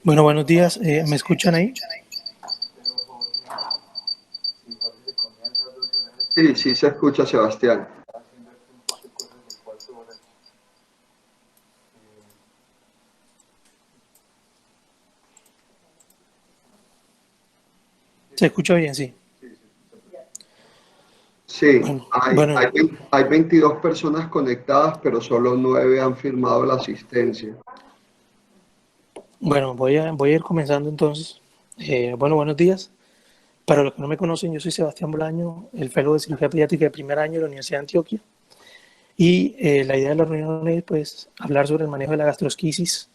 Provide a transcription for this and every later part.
Bueno, buenos días. ¿Me escuchan ahí? Sí, sí se escucha, Sebastián. ¿Se escucha bien? Sí. Sí, Bueno, bueno, hay 22 personas conectadas, pero solo 9 han firmado la asistencia. bueno, voy a ir comenzando entonces. Bueno, buenos días. Para los que no me conocen, yo soy Sebastián Bolaño, el fellow de cirugía pediátrica de primer año de la Universidad de Antioquia. Y la idea de la reunión es pues, hablar sobre el manejo de la gastrosquisis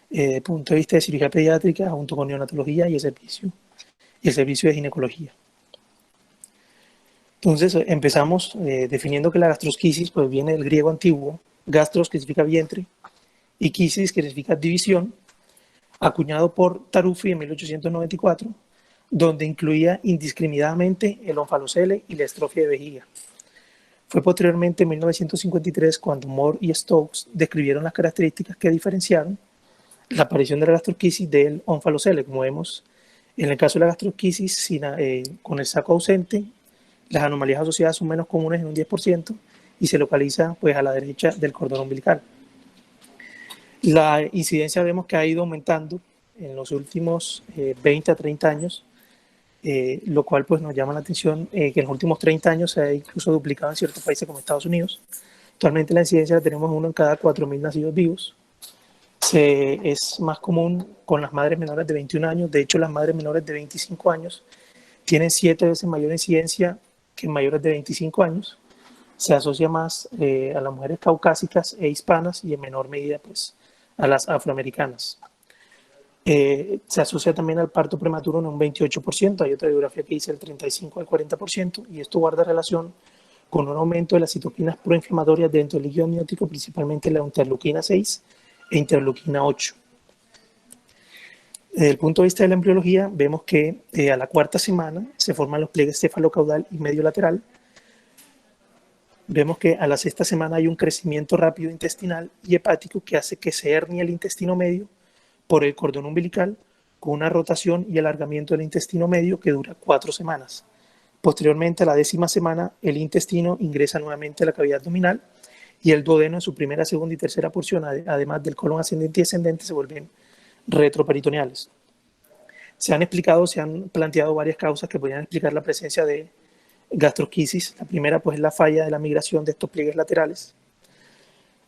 desde el punto de vista de cirugía pediátrica, junto con neonatología y el servicio de ginecología. Entonces, empezamos definiendo que la gastrosquisis pues, viene del griego antiguo, gastros, que significa vientre, y quisis, que significa división, acuñado por Taruffi en 1894, donde incluía indiscriminadamente el onfalocele y la estrofia de vejiga. Fue posteriormente en 1953 cuando Moore y Stokes describieron las características que diferenciaron la aparición de la gastrosquisis del onfalocele. Como vemos, en el caso de la gastrosquisis con el saco ausente, las anomalías asociadas son menos comunes en un 10% y se localiza pues, a la derecha del cordón umbilical. La incidencia vemos que ha ido aumentando en los últimos 20 a 30 años, lo cual pues, nos llama la atención que en los últimos 30 años se ha incluso duplicado en ciertos países como Estados Unidos. Actualmente la incidencia la tenemos uno en cada 4.000 nacidos vivos. Es más común con las madres menores de 21 años. De hecho, las madres menores de 25 años tienen 7 veces mayor incidencia que mayores de 25 años. Se asocia más a las mujeres caucásicas e hispanas y en menor medida pues, a las afroamericanas. Se asocia también al parto prematuro en un 28%, hay otra bibliografía que dice el 35 al 40%, y esto guarda relación con un aumento de las citoquinas proinflamatorias dentro del líquido amniótico, principalmente la interleuquina 6 e interleuquina 8. Desde el punto de vista de la embriología, vemos que a la cuarta semana se forman los pliegues cefalocaudal y medio lateral. Vemos que a la sexta semana hay un crecimiento rápido intestinal y hepático que hace que se hernie el intestino medio por el cordón umbilical, con una rotación y alargamiento del intestino medio que dura 4 semanas. Posteriormente, a la 10ª semana, el intestino ingresa nuevamente a la cavidad abdominal y el duodeno en su primera, segunda y tercera porción, además del colon ascendente y descendente, se vuelven retroperitoneales. Se han planteado varias causas que podrían explicar la presencia de gastrosquisis. La primera pues, es la falla de la migración de estos pliegues laterales.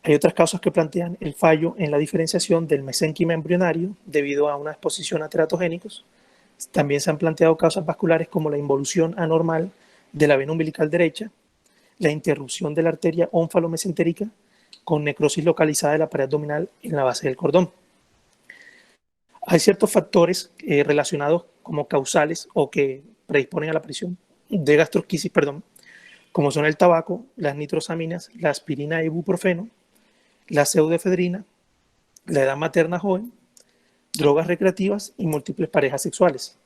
Hay otras causas que plantean el fallo en la diferenciación del mesénquima embrionario debido a una exposición a teratogénicos. También se han planteado causas vasculares como la involución anormal de la vena umbilical derecha, la interrupción de la arteria ónfalo-mesentérica con necrosis localizada de la pared abdominal en la base del cordón. Hay ciertos factores relacionados como causales o que predisponen a la aparición de gastrosquisis, como son el tabaco, las nitrosaminas, la aspirina e ibuprofeno, la pseudoefedrina, la edad materna joven, drogas recreativas y múltiples parejas sexuales.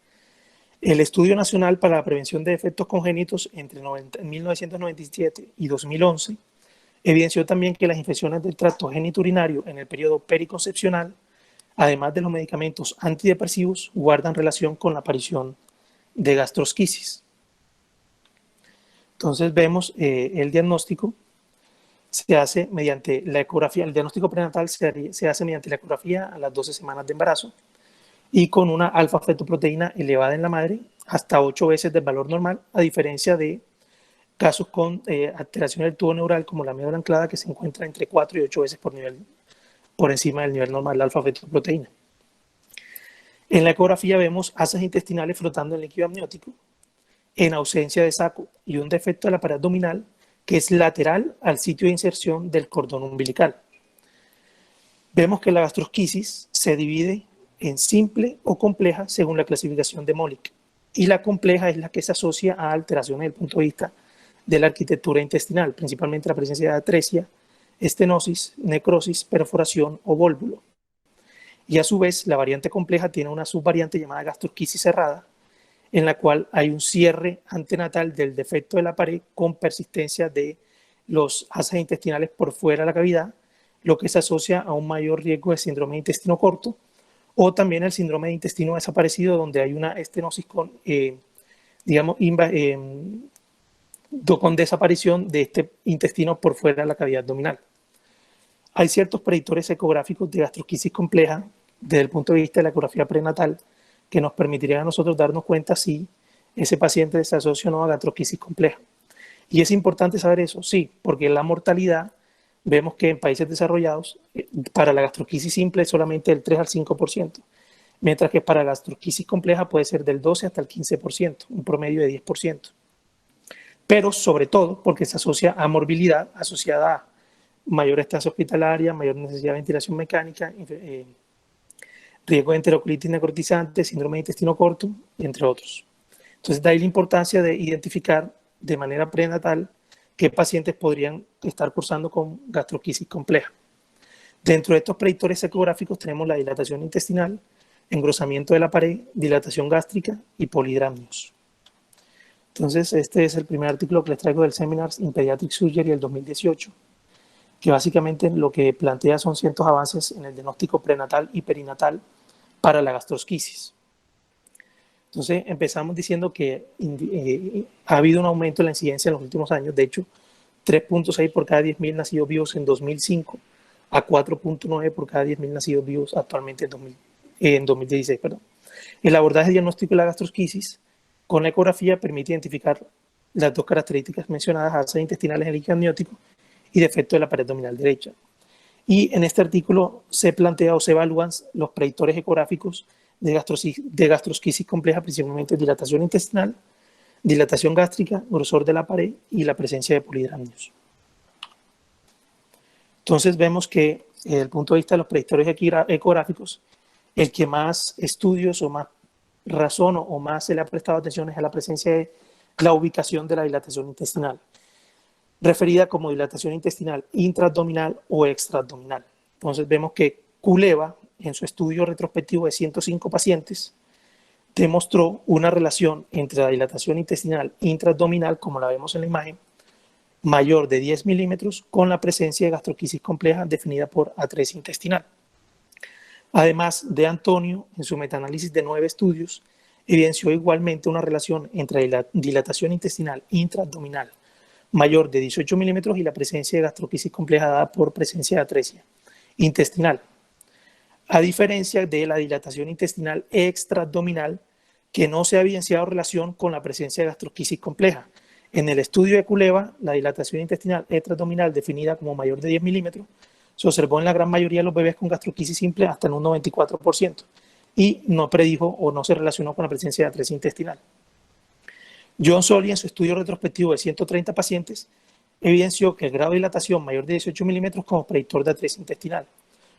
El Estudio Nacional para la Prevención de Defectos Congénitos entre 1997 y 2011 evidenció también que las infecciones del tracto genitourinario en el periodo periconcepcional, además de los medicamentos antidepresivos, guardan relación con la aparición de gastrosquisis. Entonces vemos el diagnóstico se hace mediante la ecografía, el diagnóstico prenatal se hace mediante la ecografía a las 12 semanas de embarazo y con una alfa-fetoproteína elevada en la madre hasta 8 veces del valor normal, a diferencia de casos con alteración del tubo neural como la médula anclada que se encuentra entre 4 y 8 veces por encima del nivel normal de alfa-fetoproteína. En la ecografía vemos asas intestinales flotando en el líquido amniótico en ausencia de saco y un defecto de la pared abdominal que es lateral al sitio de inserción del cordón umbilical. Vemos que la gastrosquisis se divide en simple o compleja según la clasificación de Molick, y la compleja es la que se asocia a alteraciones desde el punto de vista de la arquitectura intestinal, principalmente la presencia de atresia, estenosis, necrosis, perforación o vólvulo. Y a su vez, la variante compleja tiene una subvariante llamada gastrosquisis cerrada, en la cual hay un cierre antenatal del defecto de la pared con persistencia de los asas intestinales por fuera de la cavidad, lo que se asocia a un mayor riesgo de síndrome de intestino corto o también el síndrome de intestino desaparecido, donde hay una estenosis con, digamos, con desaparición de este intestino por fuera de la cavidad abdominal. Hay ciertos predictores ecográficos de gastrosquisis compleja desde el punto de vista de la ecografía prenatal que nos permitirían a nosotros darnos cuenta si ese paciente se asocia o no a gastrosquisis compleja. Y es importante saber eso, sí, porque la mortalidad, vemos que en países desarrollados, para la gastrosquisis simple es solamente del 3 al 5%, mientras que para la gastrosquisis compleja puede ser del 12 hasta el 15%, un promedio de 10%. Pero sobre todo porque se asocia a morbilidad asociada a mayor estancia hospitalaria, mayor necesidad de ventilación mecánica, riesgo de enterocolitis necrotizante, síndrome de intestino corto, entre otros. Entonces, de ahí la importancia de identificar de manera prenatal qué pacientes podrían estar cursando con gastrosquisis compleja. Dentro de estos predictores ecográficos tenemos la dilatación intestinal, engrosamiento de la pared, dilatación gástrica y polidramnios. Entonces, este es el primer artículo que les traigo del Seminars in Pediatric Surgery del 2018, que básicamente lo que plantea son ciertos avances en el diagnóstico prenatal y perinatal para la gastrosquisis. Entonces, empezamos diciendo que ha habido un aumento en la incidencia en los últimos años. De hecho, 3.6 por cada 10.000 nacidos vivos en 2005 a 4.9 por cada 10.000 nacidos vivos actualmente en 2016. Perdón. El abordaje diagnóstico de la gastrosquisis con la ecografía permite identificar las dos características mencionadas, alzas intestinales en el líquido amniótico y defecto de la pared abdominal derecha. Y en este artículo se plantea o se evalúan los predictores ecográficos de gastrosquisis compleja, principalmente dilatación intestinal, dilatación gástrica, grosor de la pared y la presencia de polidramnios. Entonces vemos que desde el punto de vista de los predictores ecográficos, el que más estudios o más razón o más se le ha prestado atención es a la presencia de la ubicación de la dilatación intestinal, referida como dilatación intestinal intraabdominal o extraabdominal. Entonces vemos que Kuleva, en su estudio retrospectivo de 105 pacientes, demostró una relación entre la dilatación intestinal intraabdominal, como la vemos en la imagen, mayor de 10 milímetros con la presencia de gastrosquisis compleja definida por atresia intestinal. Además, de Antonio, en su metaanálisis de 9 estudios, evidenció igualmente una relación entre la dilatación intestinal intraabdominal mayor de 18 milímetros y la presencia de gastrosquisis compleja dada por presencia de atresia intestinal, a diferencia de la dilatación intestinal extraabdominal, que no se ha evidenciado relación con la presencia de gastrosquisis compleja. En el estudio de Kuleva, la dilatación intestinal extraabdominal definida como mayor de 10 milímetros se observó en la gran mayoría de los bebés con gastrosquisis simple hasta en un 94% y no predijo o no se relacionó con la presencia de atresia intestinal. John Solly, en su estudio retrospectivo de 130 pacientes, evidenció que el grado de dilatación mayor de 18 milímetros como predictor de atresia intestinal,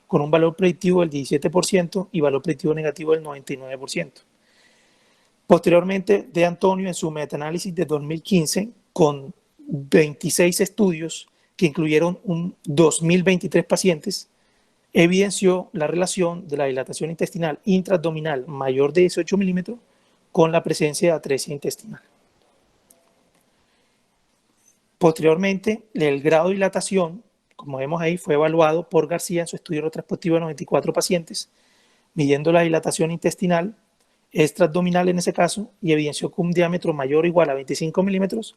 con un valor predictivo del 17% y valor predictivo negativo del 99%. Posteriormente, de Antonio, en su metaanálisis de 2015, con 26 estudios que incluyeron 2.023 pacientes, evidenció la relación de la dilatación intestinal intraabdominal mayor de 18 milímetros con la presencia de atresia intestinal. Posteriormente, el grado de dilatación, como vemos ahí, fue evaluado por García en su estudio retrospectivo de 94 pacientes, midiendo la dilatación intestinal extraabdominal en ese caso, y evidenció que un diámetro mayor o igual a 25 milímetros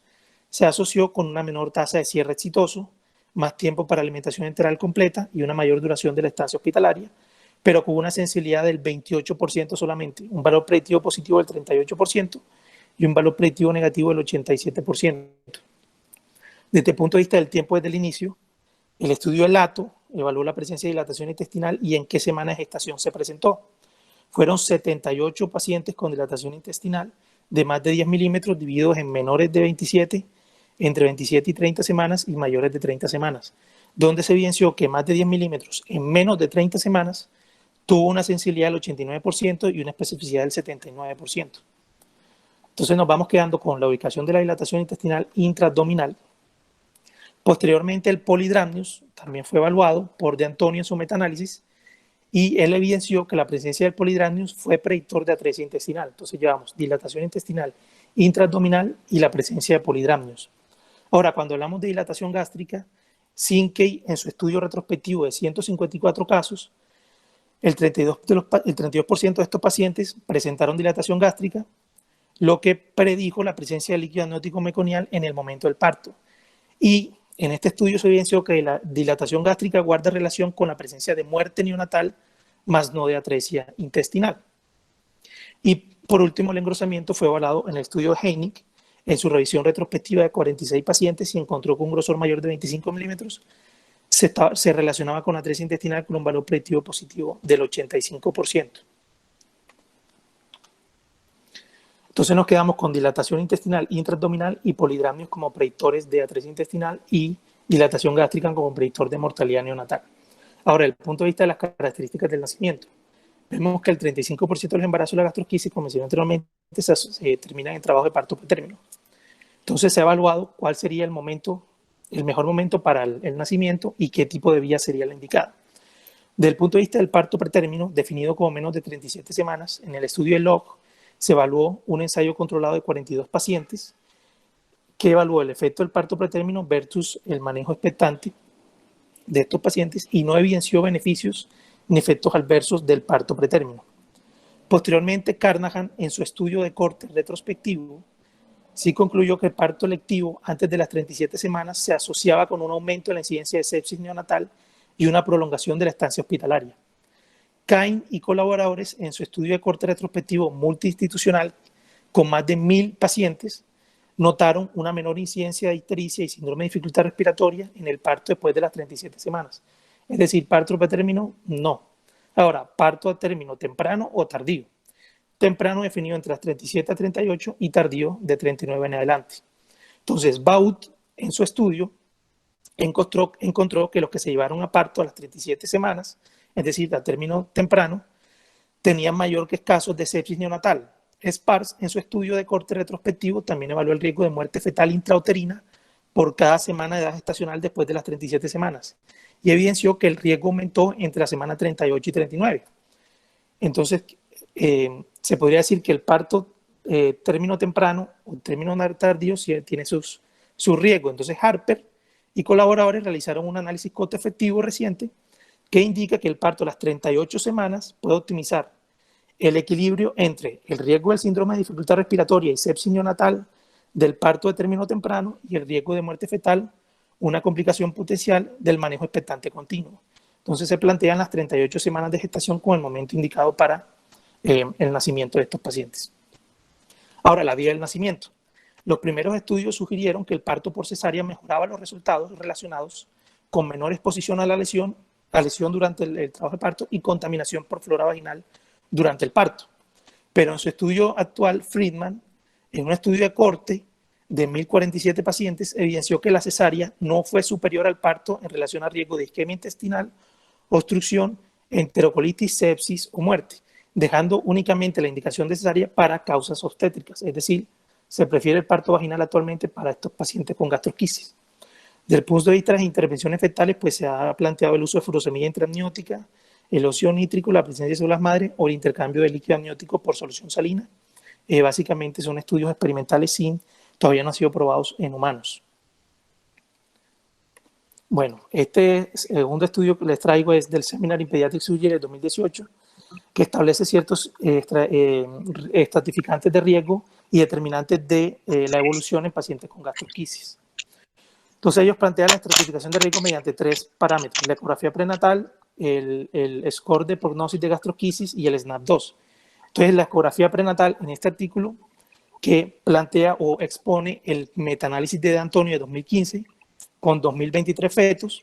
se asoció con una menor tasa de cierre exitoso, más tiempo para alimentación enteral completa y una mayor duración de la estancia hospitalaria, pero con una sensibilidad del 28% solamente, un valor predictivo positivo del 38% y un valor predictivo negativo del 87%. Desde el punto de vista del tiempo desde el inicio, el estudio del LATO evaluó la presencia de dilatación intestinal y en qué semana de gestación se presentó. Fueron 78 pacientes con dilatación intestinal de más de 10 milímetros divididos en menores de 27, entre 27 y 30 semanas y mayores de 30 semanas, donde se evidenció que más de 10 milímetros en menos de 30 semanas tuvo una sensibilidad del 89% y una especificidad del 79%. Entonces nos vamos quedando con la ubicación de la dilatación intestinal intraabdominal. Posteriormente, el polidramnios también fue evaluado por De Antonio en su metaanálisis y él evidenció que la presencia del polidramnios fue predictor de atresia intestinal. Entonces llevamos dilatación intestinal intraabdominal y la presencia de polidramnios. Ahora, cuando hablamos de dilatación gástrica, Sinkey, en su estudio retrospectivo de 154 casos, El 32% de estos pacientes presentaron dilatación gástrica, lo que predijo la presencia de líquido amniótico meconial en el momento del parto. Y en este estudio se evidenció que la dilatación gástrica guarda relación con la presencia de muerte neonatal, más no de atresia intestinal. Y por último, el engrosamiento fue evaluado en el estudio de Heinig en su revisión retrospectiva de 46 pacientes y encontró que un grosor mayor de 25 milímetros se relacionaba con atresia intestinal con un valor predictivo positivo del 85%. Entonces nos quedamos con dilatación intestinal intraabdominal y polidramnios como predictores de atresia intestinal y dilatación gástrica como predictor de mortalidad neonatal. Ahora, desde el punto de vista de las características del nacimiento, vemos que el 35% de los embarazos de la gastrosquisis, como mencioné anteriormente, se terminan en trabajo de parto pretérmino. Entonces se ha evaluado cuál sería el mejor momento para el nacimiento y qué tipo de vía sería la indicada. Desde el punto de vista del parto pretérmino, definido como menos de 37 semanas, en el estudio de LOG se evaluó un ensayo controlado de 42 pacientes que evaluó el efecto del parto pretérmino versus el manejo expectante de estos pacientes y no evidenció beneficios ni efectos adversos del parto pretérmino. Posteriormente, Carnahan, en su estudio de corte retrospectivo, sí concluyó que el parto electivo antes de las 37 semanas se asociaba con un aumento de la incidencia de sepsis neonatal y una prolongación de la estancia hospitalaria. Cain y colaboradores, en su estudio de corte retrospectivo multiinstitucional con más de 1.000 pacientes, notaron una menor incidencia de ictericia y síndrome de dificultad respiratoria en el parto después de las 37 semanas. Es decir, parto pretérmino, no. Ahora, parto a término temprano o tardío. Temprano definido entre las 37 a 38 y tardío de 39 en adelante. Entonces, Baut, en su estudio, encontró que los que se llevaron a parto a las 37 semanas, es decir, a término temprano, tenían mayor que casos de sepsis neonatal. Spars, en su estudio de corte retrospectivo, también evaluó el riesgo de muerte fetal intrauterina por cada semana de edad gestacional después de las 37 semanas y evidenció que el riesgo aumentó entre la semana 38 y 39. Entonces, se podría decir que el parto término temprano o término tardío tiene su riesgo. Entonces, Harper y colaboradores realizaron un análisis costo efectivo reciente que indica que el parto a las 38 semanas puede optimizar el equilibrio entre el riesgo del síndrome de dificultad respiratoria y sepsis neonatal del parto de término temprano y el riesgo de muerte fetal, una complicación potencial del manejo expectante continuo. Entonces se plantean las 38 semanas de gestación como el momento indicado para el nacimiento de estos pacientes. Ahora, la vía del nacimiento. Los primeros estudios sugirieron que el parto por cesárea mejoraba los resultados relacionados con menor exposición a la lesión durante el trabajo de parto y contaminación por flora vaginal durante el parto. Pero en su estudio actual, Friedman, en un estudio de corte de 1.047 pacientes, evidenció que la cesárea no fue superior al parto en relación a riesgo de isquemia intestinal, obstrucción, enterocolitis, sepsis o muerte, dejando únicamente la indicación de cesárea para causas obstétricas, es decir, se prefiere el parto vaginal actualmente para estos pacientes con gastrosquisis. Desde el punto de vista de las intervenciones fetales, pues se ha planteado el uso de furosemida intraamniótica, el óxido nítrico, la presencia de células madre o el intercambio de líquido amniótico por solución salina. Básicamente son estudios experimentales todavía no han sido probados en humanos. Bueno, este segundo estudio que les traigo es del Seminary in Pediatric Surgery de 2018, que establece ciertos estratificantes de riesgo y determinantes de la evolución en pacientes con gastrosquisis. Entonces ellos plantean la estratificación de riesgo mediante 3 parámetros: la ecografía prenatal, el score de prognosis de gastrosquisis y el SNAP-2. Entonces la ecografía prenatal en este artículo que plantea o expone el metaanálisis de Antonio de 2015 con 2023 fetos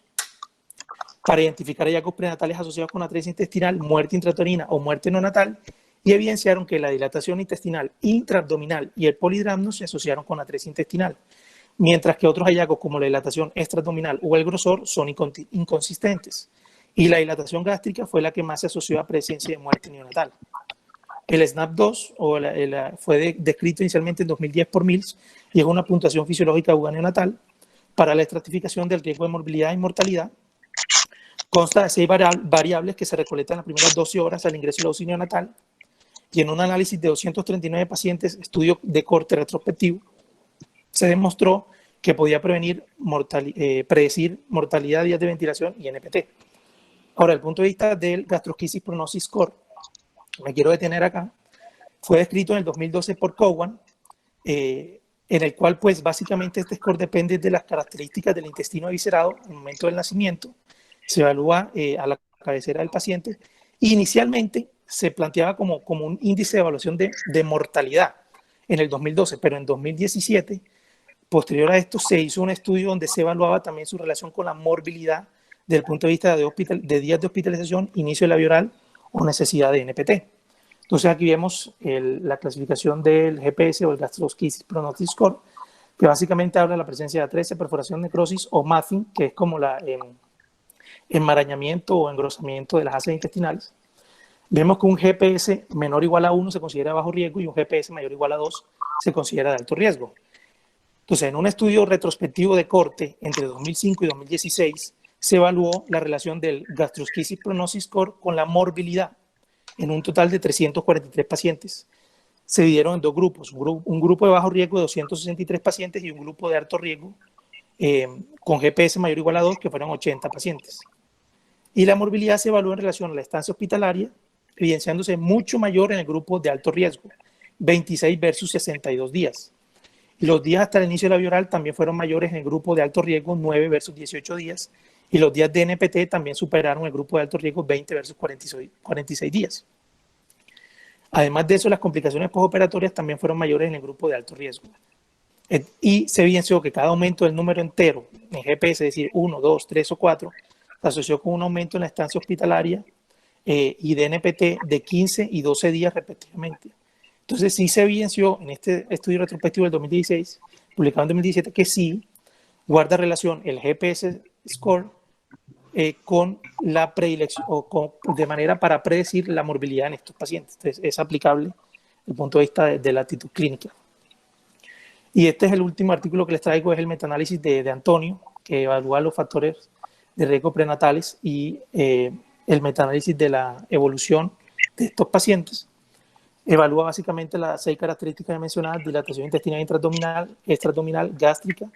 para identificar hallazgos prenatales asociados con atresia intestinal, muerte intrauterina o muerte neonatal, y evidenciaron que la dilatación intestinal intraabdominal y el polidramno se asociaron con atresia intestinal, mientras que otros hallazgos como la dilatación extraabdominal o el grosor son inconsistentes, y la dilatación gástrica fue la que más se asoció a presencia de muerte neonatal. El SNAP-2 fue descrito inicialmente en 2010 por Mills y es una puntuación fisiológica aguda neonatal para la estratificación del riesgo de morbilidad y mortalidad. Consta de 6 variables que se recolectan en las primeras 12 horas al ingreso de la UCI neonatal y en un análisis de 239 pacientes, estudio de corte retrospectivo, se demostró que podía predecir mortalidad, días de ventilación y NPT. Ahora, el punto de vista del Gastroschisis Prognosis Score, me quiero detener acá, fue descrito en el 2012 por Cowan, en el cual pues básicamente este score depende de las características del intestino eviscerado en el momento del nacimiento, se evalúa a la cabecera del paciente y inicialmente se planteaba como un índice de evaluación de mortalidad en el 2012, pero en 2017, posterior a esto, se hizo un estudio donde se evaluaba también su relación con la morbilidad desde el punto de vista de días de hospitalización, inicio de la vía oral o necesidad de NPT. Entonces aquí vemos la clasificación del GPS o el Gastroschisis Prognosis Score, que básicamente habla de la presencia de A13, perforación, necrosis o muffin, que es como el enmarañamiento o engrosamiento de las asas intestinales. Vemos que un GPS menor o igual a 1 se considera de bajo riesgo y un GPS mayor o igual a 2 se considera de alto riesgo. Entonces, en un estudio retrospectivo de corte entre 2005 y 2016, se evaluó la relación del Gastroschisis Prognosis Score con la morbilidad en un total de 343 pacientes. Se dividieron en dos grupos, un grupo de bajo riesgo de 263 pacientes y un grupo de alto riesgo con GPS mayor o igual a 2, que fueron 80 pacientes. Y la morbilidad se evaluó en relación a la estancia hospitalaria, evidenciándose mucho mayor en el grupo de alto riesgo, 26 versus 62 días. Y los días hasta el inicio de la vía oral también fueron mayores en el grupo de alto riesgo, 9 versus 18 días, y los días de NPT también superaron el grupo de alto riesgo, 20 versus 46 días. Además de eso, las complicaciones postoperatorias también fueron mayores en el grupo de alto riesgo. Y se evidenció que cada aumento del número entero en GPS, es decir, 1, 2, 3 o 4, se asoció con un aumento en la estancia hospitalaria y de NPT de 15 y 12 días respectivamente. Entonces sí se evidenció en este estudio retrospectivo del 2016, publicado en 2017, que sí guarda relación el GPS score con la predilección o de manera para predecir la morbilidad en estos pacientes. Entonces es aplicable desde el punto de vista de la actitud clínica. Y este es el último artículo que les traigo, es el metaanálisis de Antonio, que evalúa los factores de riesgo prenatales y el metaanálisis de la evolución de estos pacientes. Evalúa básicamente las 6 características mencionadas: dilatación intestinal intraabdominal, extraabdominal, gástrica,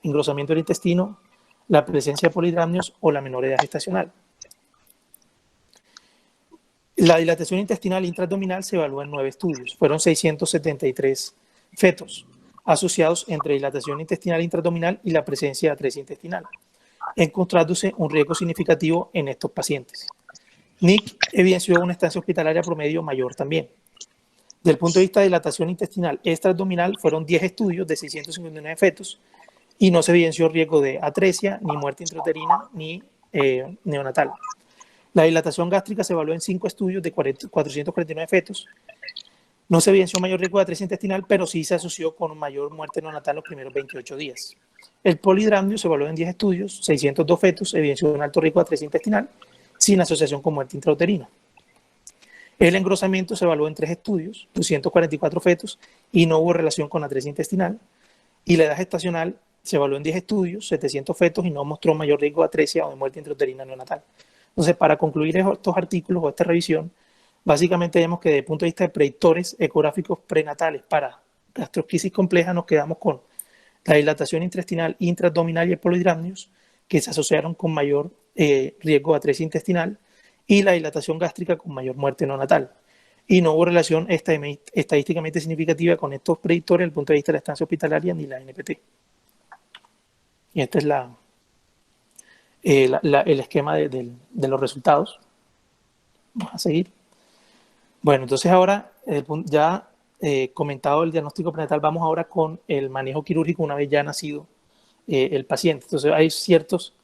engrosamiento del intestino, la presencia de polidramnios o la menoridad gestacional. La dilatación intestinal intraabdominal se evalúa en 9 estudios. Fueron 673 fetos asociados entre dilatación intestinal intraabdominal y la presencia de atresia intestinal, encontrándose un riesgo significativo en estos pacientes. NIC evidenció una estancia hospitalaria promedio mayor también. Desde el punto de vista de dilatación intestinal extraabdominal, fueron 10 estudios de 659 fetos y no se evidenció riesgo de atresia, ni muerte intrauterina, ni neonatal. La dilatación gástrica se evaluó en 5 estudios de 449 fetos. No se evidenció mayor riesgo de atresia intestinal, pero sí se asoció con mayor muerte neonatal en los primeros 28 días. El polidramnio se evaluó en 10 estudios, 602 fetos, evidenció un alto riesgo de atresia intestinal, sin asociación con muerte intrauterina. El engrosamiento se evaluó en 3 estudios, 244 fetos, y no hubo relación con atresia intestinal. Y la edad gestacional se evaluó en 10 estudios, 700 fetos, y no mostró mayor riesgo de atresia o de muerte intrauterina neonatal. Entonces, para concluir estos artículos o esta revisión, básicamente vemos que desde el punto de vista de predictores ecográficos prenatales para gastroschisis compleja, nos quedamos con la dilatación intestinal intraabdominal y el polidramnios, que se asociaron con mayor riesgo de atresia intestinal, y la dilatación gástrica con mayor muerte neonatal. Y no hubo relación estadísticamente significativa con estos predictores desde el punto de vista de la estancia hospitalaria ni la NPT. Y este es el esquema de los resultados. Vamos a seguir. Bueno, entonces ahora, ya comentado el diagnóstico prenatal, vamos ahora con el manejo quirúrgico una vez ya nacido el paciente. Entonces hay ciertos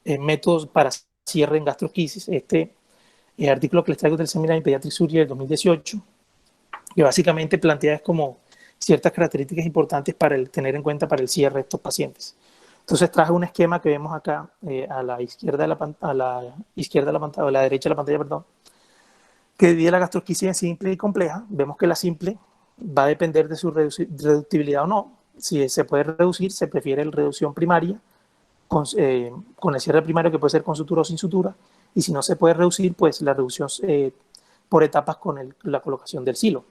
métodos para cierre en gastroschisis. El artículo que les traigo del Seminary in Pediatric Surgery del 2018, que básicamente plantea como ciertas características importantes para tener en cuenta para el cierre de estos pacientes. Entonces traje un esquema que vemos acá a la izquierda de la pantalla, o a la derecha de la pantalla, perdón, que divide la gastrosquisis en simple y compleja. Vemos que la simple va a depender de su reductibilidad o no. Si se puede reducir, se prefiere la reducción primaria con el cierre primario, que puede ser con sutura o sin sutura, y si no se puede reducir, pues la reducción por etapas con la colocación del silo.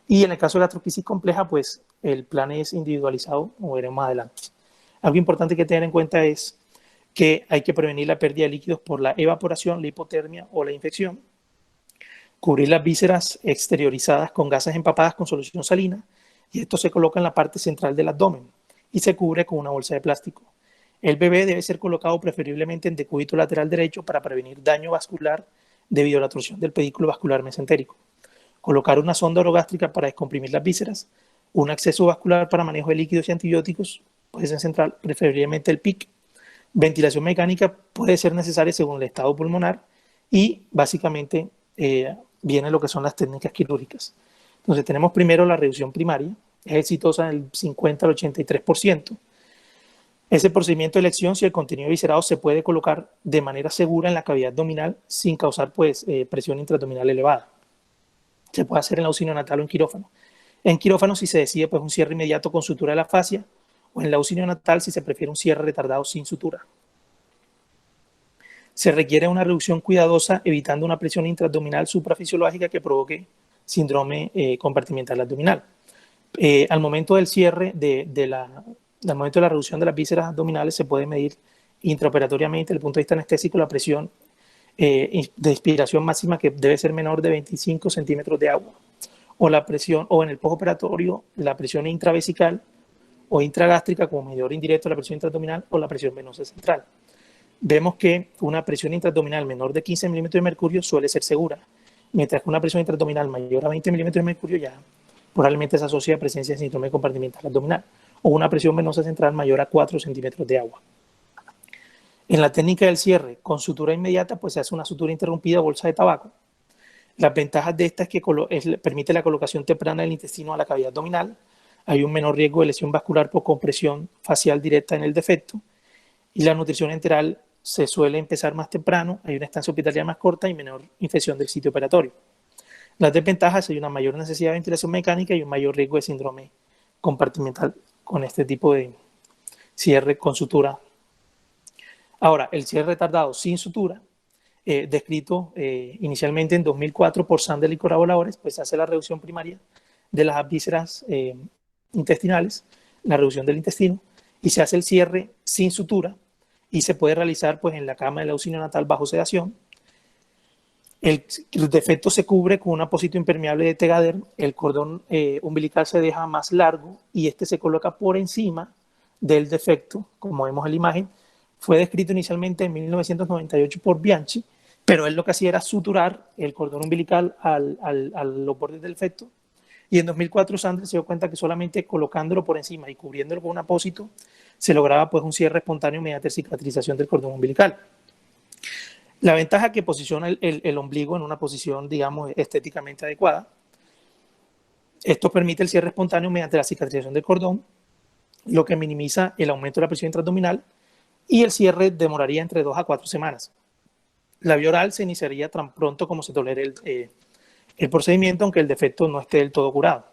Y en el caso de gastrosquisis compleja, pues el plan es individualizado, como veremos más adelante. Algo importante que tener en cuenta es que hay que prevenir la pérdida de líquidos por la evaporación, la hipotermia o la infección, cubrir las vísceras exteriorizadas con gasas empapadas con solución salina, y esto se coloca en la parte central del abdomen y se cubre con una bolsa de plástico. El bebé debe ser colocado preferiblemente en decúbito lateral derecho para prevenir daño vascular debido a la torsión del pedículo vascular mesentérico. Colocar una sonda orogástrica para descomprimir las vísceras, un acceso vascular para manejo de líquidos y antibióticos, puede ser central, preferiblemente el PIC. Ventilación mecánica puede ser necesaria según el estado pulmonar y básicamente viene lo que son las técnicas quirúrgicas. Entonces tenemos primero la reducción primaria, es exitosa del 50 al 83%. Ese procedimiento de elección, si el contenido viscerado se puede colocar de manera segura en la cavidad abdominal sin causar presión intraabdominal elevada. Se puede hacer en la UCI neonatal o en quirófano. En quirófano, si se decide un cierre inmediato con sutura de la fascia, o en la UCI neonatal si se prefiere un cierre retardado sin sutura. Se requiere una reducción cuidadosa evitando una presión intraabdominal suprafisiológica que provoque síndrome compartimental abdominal. Al momento del cierre al momento de la reducción de las vísceras abdominales se puede medir intraoperatoriamente desde el punto de vista anestésico la presión de inspiración máxima, que debe ser menor de 25 centímetros de agua, o la presión, o en el postoperatorio la presión intravesical o intragástrica como medidor indirecto de la presión intraabdominal, o la presión venosa central. Vemos que una presión intraabdominal menor de 15 milímetros de mercurio suele ser segura, mientras que una presión intraabdominal mayor a 20 milímetros de mercurio ya probablemente se asocia a presencia de síndrome compartimental abdominal, o una presión venosa central mayor a 4 centímetros de agua. En la técnica del cierre con sutura inmediata, pues se hace una sutura interrumpida o bolsa de tabaco. Las ventajas de esta es que permite la colocación temprana del intestino a la cavidad abdominal, hay un menor riesgo de lesión vascular por compresión facial directa en el defecto, y la nutrición enteral se suele empezar más temprano, hay una estancia hospitalaria más corta y menor infección del sitio operatorio. Las desventajas: hay una mayor necesidad de ventilación mecánica y un mayor riesgo de síndrome compartimental con este tipo de cierre con sutura. Ahora, el cierre retardado sin sutura, descrito inicialmente en 2004 por Sandel y colaboradores, pues hace la reducción primaria de las vísceras intestinales, la reducción del intestino, y se hace el cierre sin sutura y se puede realizar en la cama de la UCI neonatal bajo sedación. El defecto se cubre con un apósito impermeable de Tegaderm, el cordón umbilical se deja más largo y este se coloca por encima del defecto, como vemos en la imagen. Fue descrito inicialmente en 1998 por Bianchi, pero él lo que hacía era suturar el cordón umbilical a los bordes del defecto, y en 2004 Sanders se dio cuenta que solamente colocándolo por encima y cubriéndolo con un apósito se lograba un cierre espontáneo mediante cicatrización del cordón umbilical. La ventaja que posiciona el ombligo en una posición, digamos, estéticamente adecuada. Esto permite el cierre espontáneo mediante la cicatrización del cordón, lo que minimiza el aumento de la presión intraabdominal, y el cierre demoraría entre 2 a 4 semanas. La vía oral se iniciaría tan pronto como se tolere el procedimiento, aunque el defecto no esté del todo curado.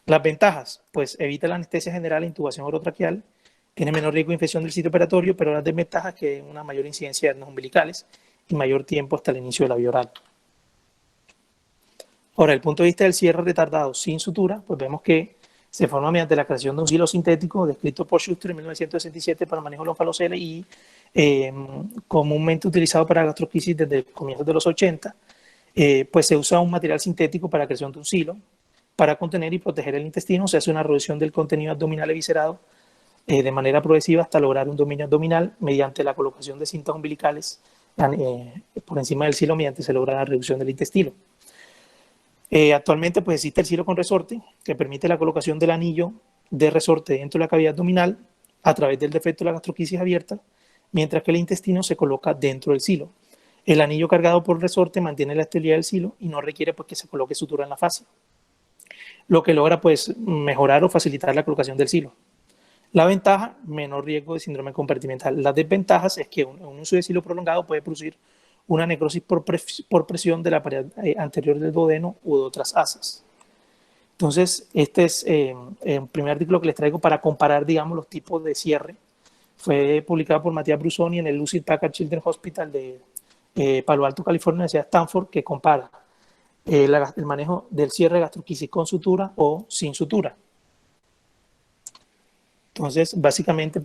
Las ventajas: pues evita la anestesia general e intubación orotraqueal, tiene menor riesgo de infección del sitio operatorio, pero las desventajas: que una mayor incidencia de hernias umbilicales y mayor tiempo hasta el inicio de la vía oral. Ahora, desde el punto de vista del cierre retardado sin sutura, pues vemos que se forma mediante la creación de un hilo sintético descrito por Schuster en 1967 para el manejo de los onfalocele y comúnmente utilizado para gastroquisis desde comienzos de los 80. Pues se usa un material sintético para la creación de un silo para contener y proteger el intestino. Se hace una reducción del contenido abdominal eviscerado de manera progresiva hasta lograr un dominio abdominal mediante la colocación de cintas umbilicales por encima del silo, mediante se logra la reducción del intestino. Actualmente pues existe el silo con resorte, que permite la colocación del anillo de resorte dentro de la cavidad abdominal a través del defecto de la gastroquisis abierta, mientras que el intestino se coloca dentro del silo. El anillo cargado por resorte mantiene la estabilidad del silo y no requiere que se coloque sutura en la fascia, lo que logra mejorar o facilitar la colocación del silo. La ventaja: menor riesgo de síndrome compartimental. Las desventajas es que un uso de silo prolongado puede producir una necrosis por presión de la pared anterior del duodeno u de otras asas. Entonces, este es el primer artículo que les traigo para comparar, digamos, los tipos de cierre. Fue publicado por Matías Brusoni en el Lucid Packard Children's Hospital de Palo Alto, California, Universidad de Stanford, que compara el manejo del cierre de gastroquisis con sutura o sin sutura. Entonces, básicamente,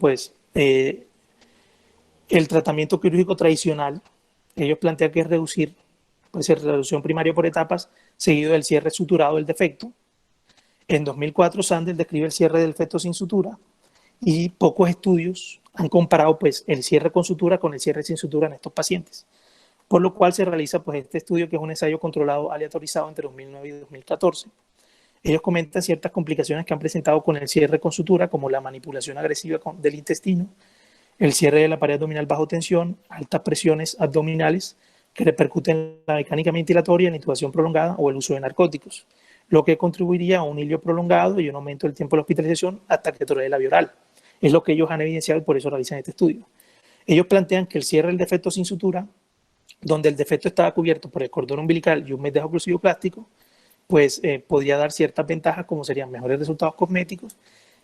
El tratamiento quirúrgico tradicional, ellos plantean que es reducir, puede ser reducción primaria por etapas, seguido del cierre suturado del defecto. En 2004, Sandel describe el cierre del defecto sin sutura y pocos estudios han comparado pues, el cierre con sutura con el cierre sin sutura en estos pacientes. Por lo cual se realiza pues, este estudio, que es un ensayo controlado aleatorizado entre 2009 y 2014. Ellos comentan ciertas complicaciones que han presentado con el cierre con sutura, como la manipulación agresiva del intestino, el cierre de la pared abdominal bajo tensión, altas presiones abdominales que repercuten en la mecánica ventilatoria, en intubación prolongada o el uso de narcóticos, lo que contribuiría a un hilio prolongado y un aumento del tiempo de la hospitalización hasta que tolere la vía oral. Es lo que ellos han evidenciado y por eso realizan este estudio. Ellos plantean que el cierre del defecto sin sutura, donde el defecto estaba cubierto por el cordón umbilical y un medejo oclusivo plástico, pues podría dar ciertas ventajas, como serían mejores resultados cosméticos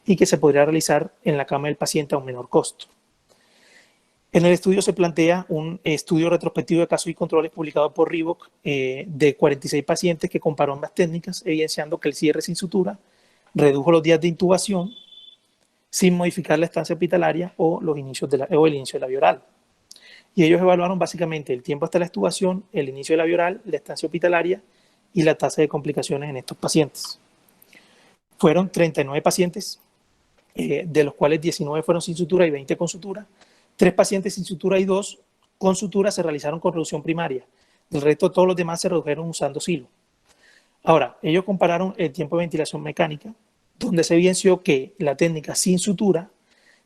y que se podría realizar en la cama del paciente a un menor costo. En el estudio se plantea un estudio retrospectivo de casos y controles publicado por Reebok de 46 pacientes que comparó ambas técnicas, evidenciando que el cierre sin sutura redujo los días de intubación sin modificar la estancia hospitalaria o el inicio de la vía oral. Y ellos evaluaron básicamente el tiempo hasta la extubación, el inicio de la vía oral, la estancia hospitalaria y la tasa de complicaciones en estos pacientes. Fueron 39 pacientes, de los cuales 19 fueron sin sutura y 20 con sutura. 3 pacientes sin sutura y 2 con sutura se realizaron con reducción primaria. El resto, todos los demás se redujeron usando silo. Ahora, ellos compararon el tiempo de ventilación mecánica, donde se evidenció que la técnica sin sutura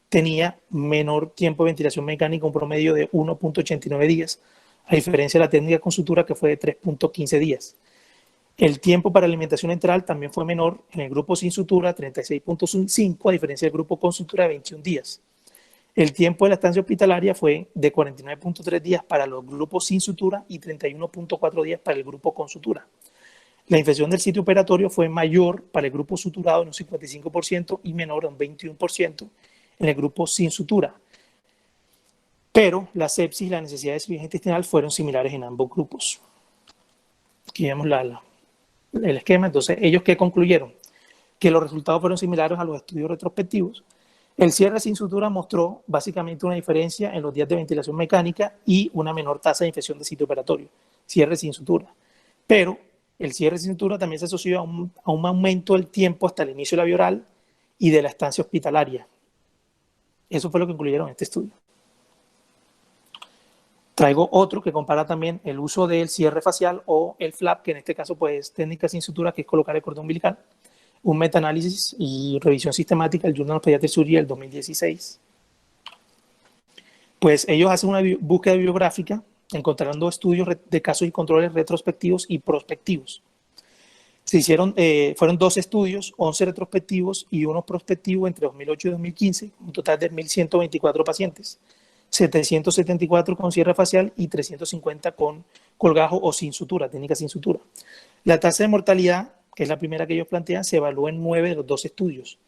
tenía menor tiempo de ventilación mecánica, un promedio de 1.89 días, a diferencia de la técnica con sutura, que fue de 3.15 días. El tiempo para alimentación enteral también fue menor en el grupo sin sutura, 36.5, a diferencia del grupo con sutura de 21 días. El tiempo de la estancia hospitalaria fue de 49.3 días para los grupos sin sutura y 31.4 días para el grupo con sutura. La infección del sitio operatorio fue mayor para el grupo suturado en un 55% y menor en un 21% en el grupo sin sutura. Pero la sepsis y la necesidad de cirugía intestinal fueron similares en ambos grupos. Aquí vemos el esquema. Entonces, ¿ellos qué concluyeron? Que los resultados fueron similares a los estudios retrospectivos. El cierre sin sutura mostró básicamente una diferencia en los días de ventilación mecánica y una menor tasa de infección del sitio operatorio. Cierre sin sutura. Pero el cierre sin sutura también se asoció a un aumento del tiempo hasta el inicio de la vía oral y de la estancia hospitalaria. Eso fue lo que incluyeron en este estudio. Traigo otro que compara también el uso del cierre facial o el flap, que en este caso pues técnica sin sutura, que es colocar el cordón umbilical. Un metaanálisis y revisión sistemática del Journal of Pediatric Surgery del 2016. Pues ellos hacen una búsqueda bibliográfica, encontrando estudios de casos y controles retrospectivos y prospectivos. Se hicieron, fueron 2 estudios, 11 retrospectivos y 1 prospectivo entre 2008 y 2015, un total de 1.124 pacientes, 774 con cierre facial y 350 con colgajo o sin sutura, técnica sin sutura. La tasa de mortalidad, que es la primera que ellos plantean, se evaluó en 9 de los 2 estudios,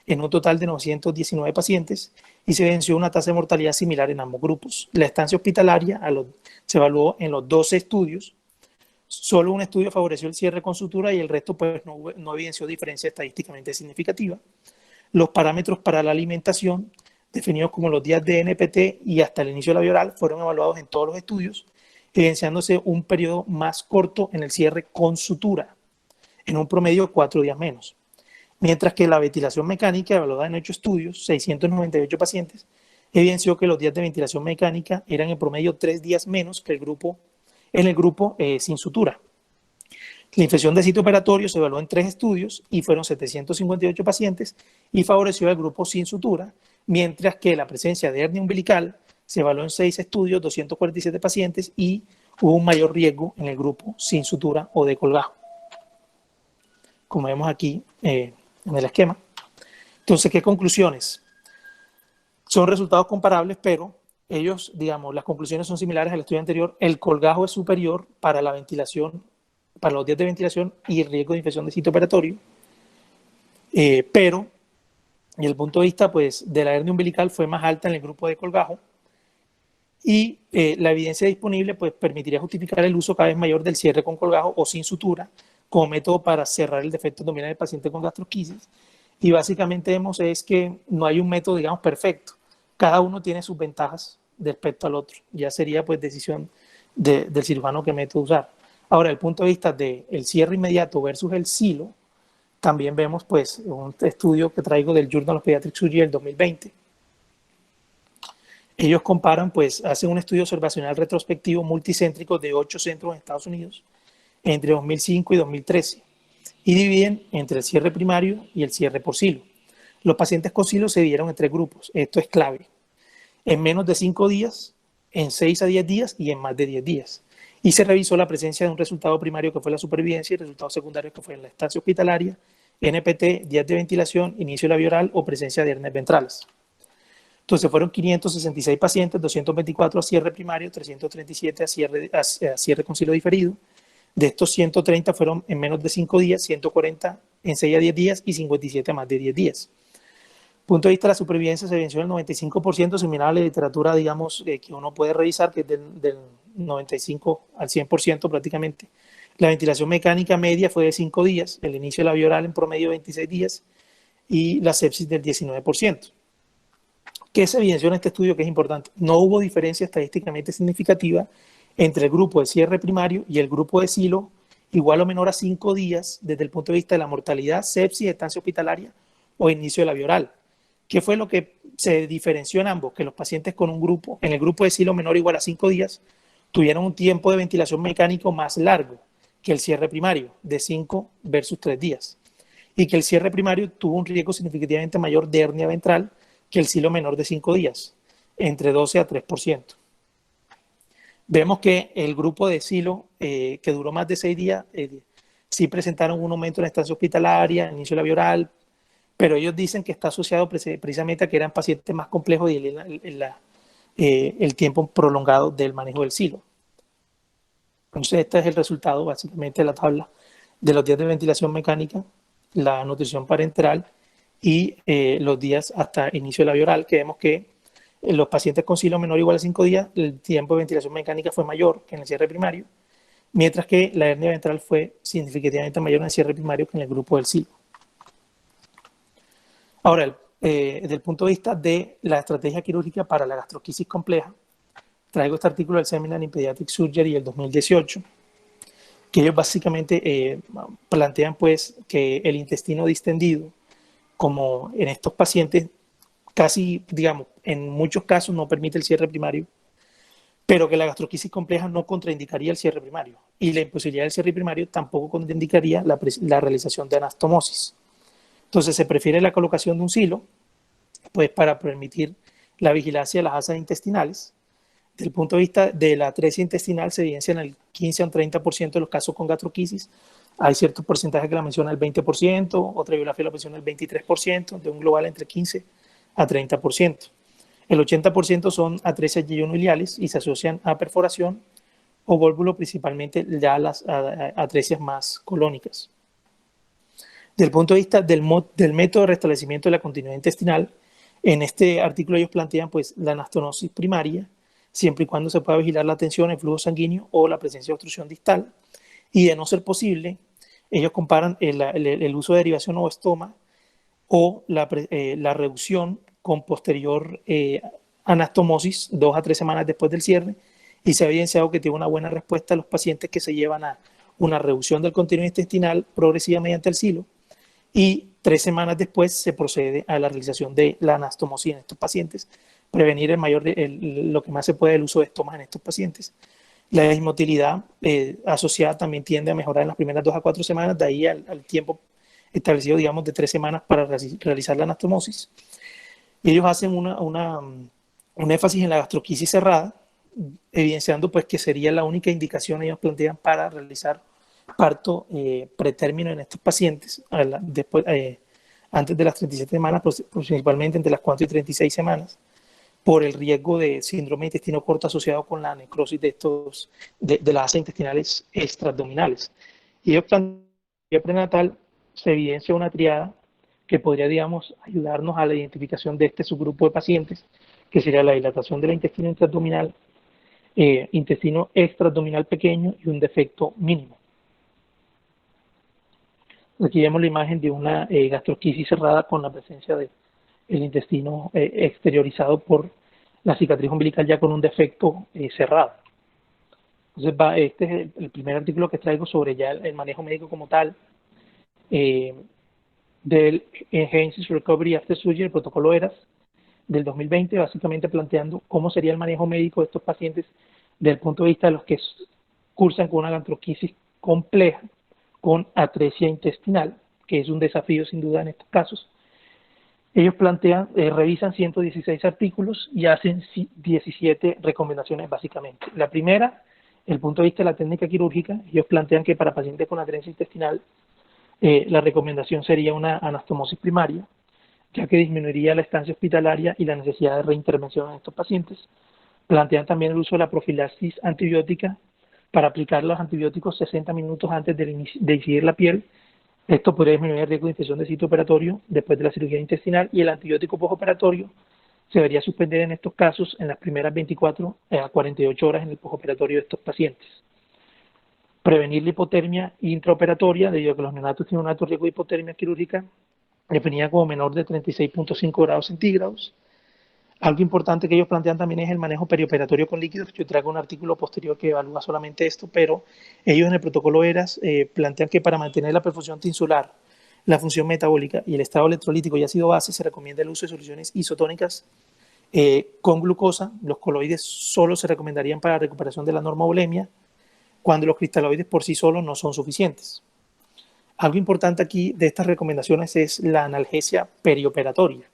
en un total de 919 pacientes, y se evidenció una tasa de mortalidad similar en ambos grupos. La estancia hospitalaria se evaluó en los 12 estudios. Solo un estudio favoreció el cierre con sutura y el resto pues, no evidenció diferencia estadísticamente significativa. Los parámetros para la alimentación, definidos como los días de NPT y hasta el inicio de la vía oral, fueron evaluados en todos los estudios, evidenciándose un periodo más corto en el cierre con sutura, en un promedio de 4 días menos. Mientras que la ventilación mecánica, evaluada en 8 estudios, 698 pacientes, evidenció que los días de ventilación mecánica eran en promedio 3 días menos que en el grupo sin sutura. La infección de sitio operatorio se evaluó en 3 estudios y fueron 758 pacientes y favoreció al grupo sin sutura, mientras que la presencia de hernia umbilical se evaluó en 6 estudios, 247 pacientes y hubo un mayor riesgo en el grupo sin sutura o de colgajo, como vemos aquí en el esquema. Entonces, ¿qué conclusiones? Son resultados comparables, pero ellos, digamos, las conclusiones son similares al estudio anterior. El colgajo es superior para la ventilación, para los días de ventilación y el riesgo de infección de sitio operatorio, pero desde el punto de vista pues, de la hernia umbilical fue más alta en el grupo de colgajo y la evidencia disponible pues, permitiría justificar el uso cada vez mayor del cierre con colgajo o sin sutura como método para cerrar el defecto abdominal del paciente con gastrosquisis. Y básicamente vemos es que no hay un método, digamos, perfecto. Cada uno tiene sus ventajas respecto al otro. Ya sería pues decisión del cirujano qué método usar. Ahora, el punto de vista del cierre inmediato versus el silo, también vemos pues un estudio que traigo del Journal of Pediatric Surgery del 2020. Ellos comparan, pues hacen un estudio observacional retrospectivo multicéntrico de 8 centros en Estados Unidos entre 2005 y 2013 y dividen entre el cierre primario y el cierre por silo. Los pacientes con silo se dividieron en 3 grupos. Esto es clave. En menos de 5 días, en 6 a 10 días y en más de 10 días. Y se revisó la presencia de un resultado primario que fue la supervivencia y resultados secundarios que fue en la estancia hospitalaria, NPT, días de ventilación, inicio laboral o presencia de hernias ventrales. Entonces fueron 566 pacientes, 224 a cierre primario, 337 a cierre con silo diferido. De estos 130 fueron en menos de 5 días, 140 en 6 a 10 días y 57 a más de 10 días. Punto de vista de la supervivencia, se venció el 95%, similar a la literatura, digamos, que uno puede revisar, que es del 95 al 100% prácticamente. La ventilación mecánica media fue de 5 días, el inicio labioral en promedio 26 días y la sepsis del 19%. ¿Qué se evidenció en este estudio que es importante? No hubo diferencia estadísticamente significativa entre el grupo de cierre primario y el grupo de silo igual o menor a 5 días desde el punto de vista de la mortalidad, sepsis, estancia hospitalaria o inicio labioral. ¿Qué fue lo que se diferenció en ambos? Que los pacientes con un grupo, en el grupo de silo menor o igual a 5 días, tuvieron un tiempo de ventilación mecánico más largo que el cierre primario, de 5 versus 3 días. Y que el cierre primario tuvo un riesgo significativamente mayor de hernia ventral que el silo menor de 5 días, entre 12 a 3%. Vemos que el grupo de silo que duró más de 6 días sí presentaron un aumento en la estancia hospitalaria, inicio labioral, pero ellos dicen que está asociado precisamente a que eran pacientes más complejos y el tiempo prolongado del manejo del silo. Entonces, este es el resultado básicamente de la tabla de los días de ventilación mecánica, la nutrición parenteral y los días hasta inicio labioral, que vemos que en los pacientes con silo menor o igual a 5 días, el tiempo de ventilación mecánica fue mayor que en el cierre primario, mientras que la hernia ventral fue significativamente mayor en el cierre primario que en el grupo del silo. Ahora, desde el punto de vista de la estrategia quirúrgica para la gastroquisis compleja, traigo este artículo del Seminar in Pediatric Surgery del 2018, que ellos básicamente plantean pues que el intestino distendido, como en estos pacientes, casi, digamos, en muchos casos no permite el cierre primario, pero que la gastroquisis compleja no contraindicaría el cierre primario y la imposibilidad del cierre primario tampoco contraindicaría la realización de anastomosis. Entonces se prefiere la colocación de un silo pues para permitir la vigilancia de las asas intestinales. Desde el punto de vista de la atresia intestinal se evidencia en el 15 a un 30% de los casos con gastroquisis. Hay ciertos porcentajes que la mencionan el 20%, otra bibliografía la menciona el 23%, de un global entre 15 a 30%. El 80% son atresias yeyunoiliales y se asocian a perforación o vólvulo, principalmente ya las atresias más colónicas. Desde el punto de vista del método de restablecimiento de la continuidad intestinal, en este artículo ellos plantean pues, la anastomosis primaria, siempre y cuando se pueda vigilar la tensión, el flujo sanguíneo o la presencia de obstrucción distal. Y de no ser posible, ellos comparan el uso de derivación o estoma o la reducción con posterior anastomosis 2 a 3 semanas después del cierre, y se ha evidenciado que tiene una buena respuesta a los pacientes que se llevan a una reducción del contenido intestinal progresiva mediante el silo, y 3 semanas después se procede a la realización de la anastomosis en estos pacientes, prevenir lo que más se puede el uso de estomas en estos pacientes. La desmotilidad asociada también tiende a mejorar en las primeras 2 a 4 semanas, de ahí al tiempo establecido, digamos, de 3 semanas para realizar la anastomosis. Y ellos hacen un énfasis en la gastroquisis cerrada, evidenciando pues que sería la única indicación ellos plantean para realizar parto pretérmino en estos pacientes antes de las 37 semanas, principalmente entre las 4 y 36 semanas, por el riesgo de síndrome de intestino corto asociado con la necrosis de las asas intestinales extraabdominales. Y ellos plantean que prenatal se evidencia una triada que podría, digamos, ayudarnos a la identificación de este subgrupo de pacientes, que sería la dilatación del intestino intraabdominal, intestino extraabdominal pequeño y un defecto mínimo. Aquí vemos la imagen de una gastroquisis cerrada con la presencia del intestino exteriorizado por la cicatriz umbilical ya con un defecto cerrado. Entonces, este es el primer artículo que traigo sobre ya el manejo médico como tal del Enhanced Recovery After Surgery, el protocolo ERAS del 2020, básicamente planteando cómo sería el manejo médico de estos pacientes desde el punto de vista de los que cursan con una gastroquisis compleja, con atresia intestinal, que es un desafío sin duda en estos casos. Ellos revisan 116 artículos y hacen 17 recomendaciones básicamente. La primera, el punto de vista de la técnica quirúrgica, ellos plantean que para pacientes con atresia intestinal la recomendación sería una anastomosis primaria, ya que disminuiría la estancia hospitalaria y la necesidad de reintervención en estos pacientes. Plantean también el uso de la profilaxis antibiótica para aplicar los antibióticos 60 minutos antes de incidir la piel. Esto podría disminuir el riesgo de infección de sitio operatorio después de la cirugía intestinal, y el antibiótico postoperatorio se debería suspender en estos casos en las primeras 24 a 48 horas en el postoperatorio de estos pacientes. Prevenir la hipotermia intraoperatoria, debido a que los neonatos tienen un alto riesgo de hipotermia quirúrgica, definida como menor de 36.5 grados centígrados. Algo importante que ellos plantean también es el manejo perioperatorio con líquidos. Yo traigo un artículo posterior que evalúa solamente esto, pero ellos en el protocolo ERAS plantean que para mantener la perfusión tinsular, la función metabólica y el estado electrolítico y ácido base, se recomienda el uso de soluciones isotónicas con glucosa. Los coloides solo se recomendarían para la recuperación de la normovolemia, cuando los cristaloides por sí solos no son suficientes. Algo importante aquí de estas recomendaciones es la analgesia perioperatoria.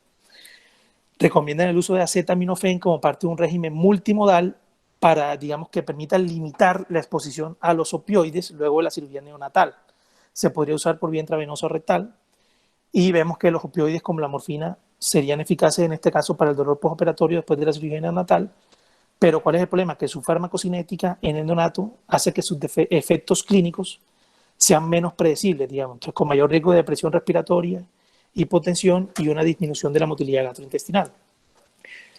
Recomiendan el uso de acetaminofén como parte de un régimen multimodal para, digamos, que permita limitar la exposición a los opioides luego de la cirugía neonatal. Se podría usar por vía intravenosa o rectal, y vemos que los opioides como la morfina serían eficaces en este caso para el dolor postoperatorio después de la cirugía neonatal. Pero ¿cuál es el problema? Que su farmacocinética en el neonato hace que sus efectos clínicos sean menos predecibles, digamos, entonces con mayor riesgo de depresión respiratoria, hipotensión y una disminución de la motilidad gastrointestinal.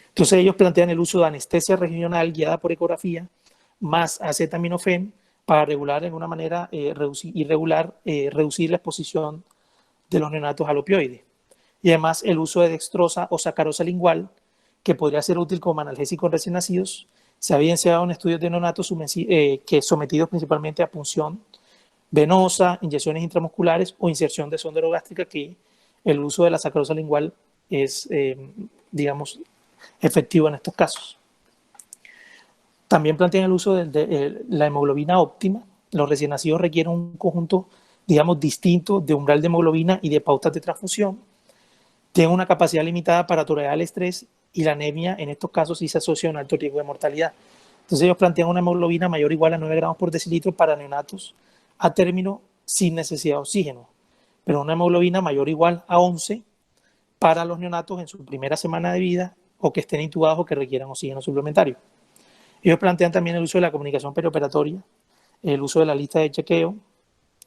Entonces ellos plantean el uso de anestesia regional guiada por ecografía más acetaminofén para regular en una manera reducir la exposición de los neonatos al opioide. Y además el uso de dextrosa o sacarosa lingual, que podría ser útil como analgésico en recién nacidos. Se ha evidenciado en estudios de neonatos que sometidos principalmente a punción venosa, inyecciones intramusculares o inserción de sonda orogástrica, que el uso de la sacarosa lingual es, digamos, efectivo en estos casos. También plantean el uso de la hemoglobina óptima. Los recién nacidos requieren un conjunto, digamos, distinto de umbral de hemoglobina y de pautas de transfusión. Tienen una capacidad limitada para tolerar el estrés, y la anemia en estos casos sí se asocia a un alto riesgo de mortalidad. Entonces ellos plantean una hemoglobina mayor o igual a 9 gramos por decilitro para neonatos a término sin necesidad de oxígeno, pero una hemoglobina mayor o igual a 11 para los neonatos en su primera semana de vida o que estén intubados o que requieran oxígeno suplementario. Ellos plantean también el uso de la comunicación perioperatoria, el uso de la lista de chequeo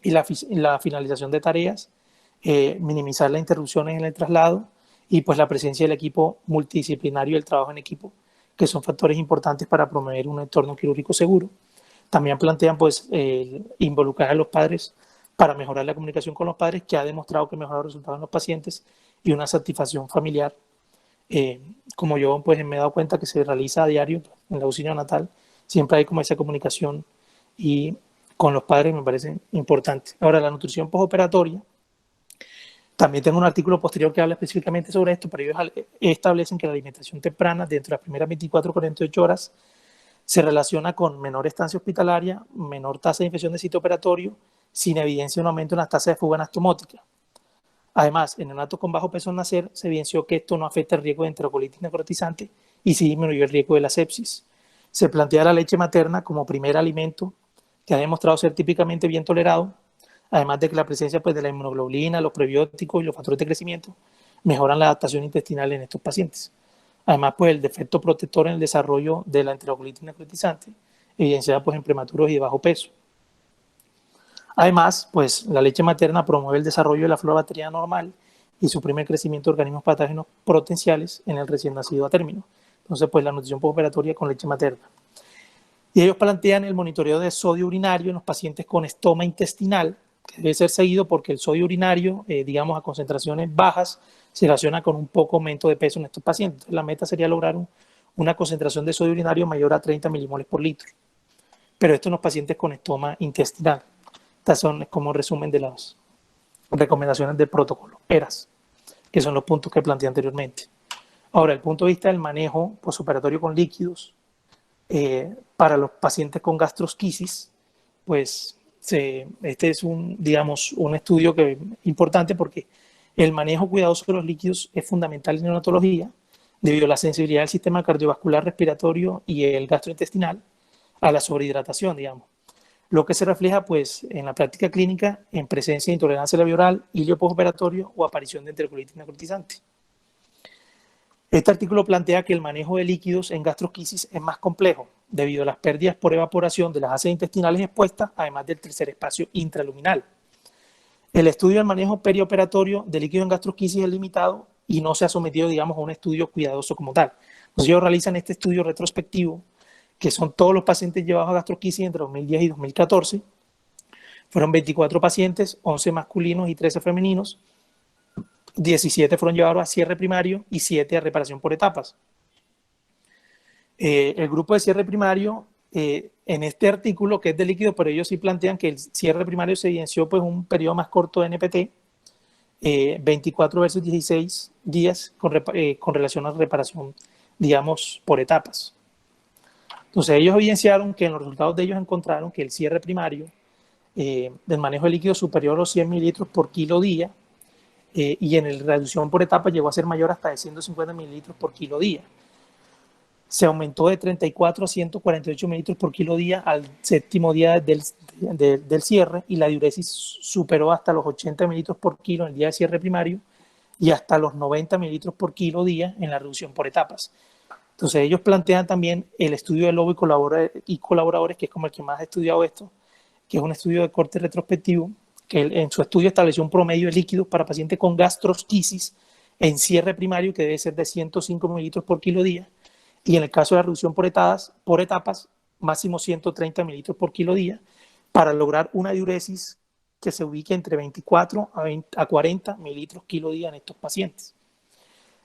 y la finalización de tareas, minimizar las interrupciones en el traslado y pues la presencia del equipo multidisciplinario y el trabajo en equipo, que son factores importantes para promover un entorno quirúrgico seguro. También plantean pues involucrar a los padres para mejorar la comunicación con los padres, que ha demostrado que mejora los resultados en los pacientes, y una satisfacción familiar. Como yo pues me he dado cuenta que se realiza a diario en la UCI neonatal, siempre hay como esa comunicación y con los padres me parece importante. Ahora, la nutrición postoperatoria, también tengo un artículo posterior que habla específicamente sobre esto, pero ellos establecen que la alimentación temprana dentro de las primeras 24 o 48 horas se relaciona con menor estancia hospitalaria, menor tasa de infección de sitio operatorio, sin evidencia de un aumento en las tasas de fuga anastomótica. Además, en neonatos con bajo peso al nacer se evidenció que esto no afecta el riesgo de enterocolitis necrotizante y sí disminuyó el riesgo de la sepsis. Se plantea la leche materna como primer alimento que ha demostrado ser típicamente bien tolerado, además de que la presencia pues, de la inmunoglobulina, los prebióticos y los factores de crecimiento mejoran la adaptación intestinal en estos pacientes. Además, pues, el defecto protector en el desarrollo de la enterocolitis necrotizante, evidenciada pues, en prematuros y de bajo peso. Además, pues, la leche materna promueve el desarrollo de la flora bacteriana normal y suprime el crecimiento de organismos patógenos potenciales en el recién nacido a término. Entonces, pues, la nutrición postoperatoria con leche materna. Y ellos plantean el monitoreo de sodio urinario en los pacientes con estoma intestinal, que debe ser seguido porque el sodio urinario, digamos, a concentraciones bajas, se relaciona con un poco aumento de peso en estos pacientes. La meta sería lograr una concentración de sodio urinario mayor a 30 milimoles por litro. Pero esto en los pacientes con estoma intestinal. Estas son como resumen de las recomendaciones del protocolo, ERAS, que son los puntos que planteé anteriormente. Ahora, el punto de vista del manejo postoperatorio con líquidos, para los pacientes con gastrosquisis, pues este es digamos, un estudio importante porque el manejo cuidadoso de los líquidos es fundamental en neonatología debido a la sensibilidad del sistema cardiovascular, respiratorio y el gastrointestinal a la sobrehidratación, digamos. Lo que se refleja, pues, en la práctica clínica en presencia de intolerancia labioral, ilio postoperatorio o aparición de enterocolitis necrotizante. Este artículo plantea que el manejo de líquidos en gastrosquisis es más complejo debido a las pérdidas por evaporación de las heces intestinales expuestas, además del tercer espacio intraluminal. El estudio del manejo perioperatorio de líquidos en gastrosquisis es limitado y no se ha sometido, digamos, a un estudio cuidadoso como tal. Entonces ellos realizan este estudio retrospectivo, que son todos los pacientes llevados a gastrosquisis entre 2010 y 2014. Fueron 24 pacientes, 11 masculinos y 13 femeninos. 17 fueron llevados a cierre primario y 7 a reparación por etapas. El grupo de cierre primario, en este artículo, que es de líquido, pero ellos sí plantean que el cierre primario se evidenció pues un periodo más corto de NPT, 24 versus 16 días con relación a reparación, digamos, por etapas. Entonces ellos evidenciaron que en los resultados de ellos encontraron que el cierre primario del manejo de líquido superior a los 100 mililitros por kilo día y en la reducción por etapa llegó a ser mayor hasta de 150 mililitros por kilo día. Se aumentó de 34 a 148 mililitros por kilo día al séptimo día del cierre y la diuresis superó hasta los 80 mililitros por kilo en el día de cierre primario y hasta los 90 mililitros por kilo día en la reducción por etapas. Entonces ellos plantean también el estudio de Lobo y colaboradores, que es como el que más ha estudiado esto, que es un estudio de corte retrospectivo, que en su estudio estableció un promedio de líquidos para pacientes con gastrosquisis en cierre primario que debe ser de 105 mililitros por kilo día, y en el caso de la reducción por etapas máximo 130 mililitros por kilo día, para lograr una diuresis que se ubique entre 24 a 40 mililitros kilo día en estos pacientes.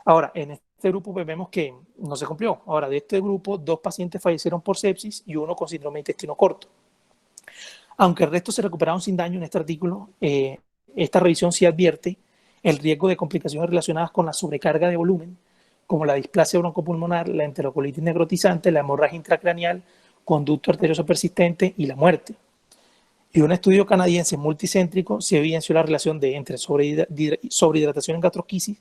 Ahora, en este grupo pues vemos que no se cumplió. Ahora, de este grupo, 2 pacientes fallecieron por sepsis y 1 con síndrome de intestino corto. Aunque el resto se recuperaron sin daño en este artículo, esta revisión sí advierte el riesgo de complicaciones relacionadas con la sobrecarga de volumen, como la displasia broncopulmonar, la enterocolitis necrotizante, la hemorragia intracraneal, conducto arterioso persistente y la muerte. Y un estudio canadiense multicéntrico se evidenció la relación entre sobrehidratación en gastrosquisis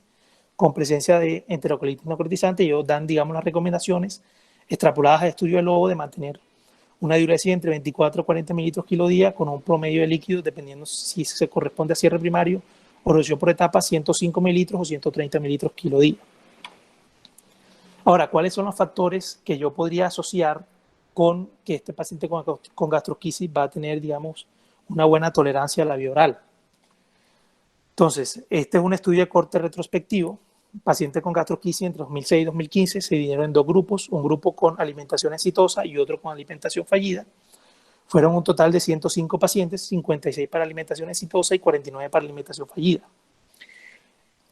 con presencia de enterocolitis necrotizante, y ellos dan, digamos, las recomendaciones extrapoladas al estudio del Lobo de mantener una diuresis entre 24 a 40 mililitros kilo día con un promedio de líquidos, dependiendo si se corresponde a cierre primario o reducción por etapa, 105 mililitros o 130 mililitros kilo día. Ahora, ¿cuáles son los factores que yo podría asociar con que este paciente con gastrosquisis va a tener, digamos, una buena tolerancia a la vía oral? Entonces, este es un estudio de corte retrospectivo. Pacientes con gastrosquisis entre 2006 y 2015 se dividieron en 2 grupos, un grupo con alimentación exitosa y otro con alimentación fallida. Fueron un total de 105 pacientes, 56 para alimentación exitosa y 49 para alimentación fallida.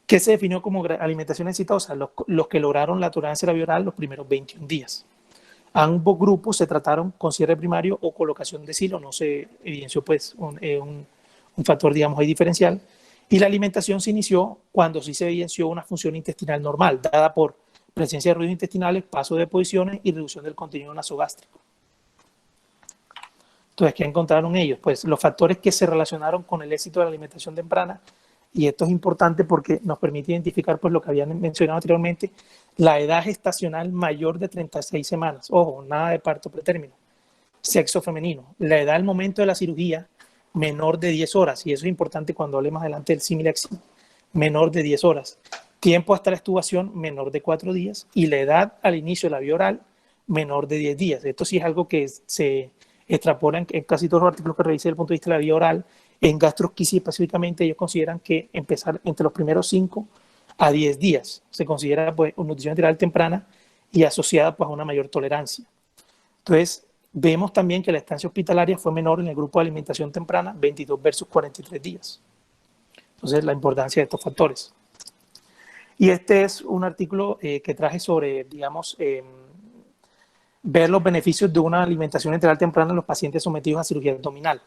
¿Qué se definió como alimentación exitosa? Los que lograron la tolerancia a la vía oral los primeros 21 días. Ambos grupos se trataron con cierre primario o colocación de silo, no se evidenció pues un factor, digamos, ahí diferencial. Y la alimentación se inició cuando sí se evidenció una función intestinal normal, dada por presencia de ruidos intestinales, paso de posiciones y reducción del contenido nasogástrico. Entonces, ¿qué encontraron ellos? Pues los factores que se relacionaron con el éxito de la alimentación temprana, y esto es importante porque nos permite identificar pues lo que habían mencionado anteriormente, la edad gestacional mayor de 36 semanas, ojo, nada de parto pretérmino, sexo femenino, la edad al momento de la cirugía menor de 10 horas, y eso es importante cuando hable más adelante del Similac, menor de 10 horas, tiempo hasta la extubación menor de 4 días, y la edad al inicio de la vía oral menor de 10 días. Esto sí es algo que se extrapola en casi todos los artículos que revisé desde el punto de vista de la vía oral. En gastrosquisis específicamente ellos consideran que empezar entre los primeros 5 a 10 días se considera pues una nutrición enteral temprana y asociada pues a una mayor tolerancia. Entonces, vemos también que la estancia hospitalaria fue menor en el grupo de alimentación temprana, 22 versus 43 días. Entonces, la importancia de estos factores. Y este es un artículo que traje sobre, digamos, ver los beneficios de una alimentación enteral temprana en los pacientes sometidos a cirugía abdominal.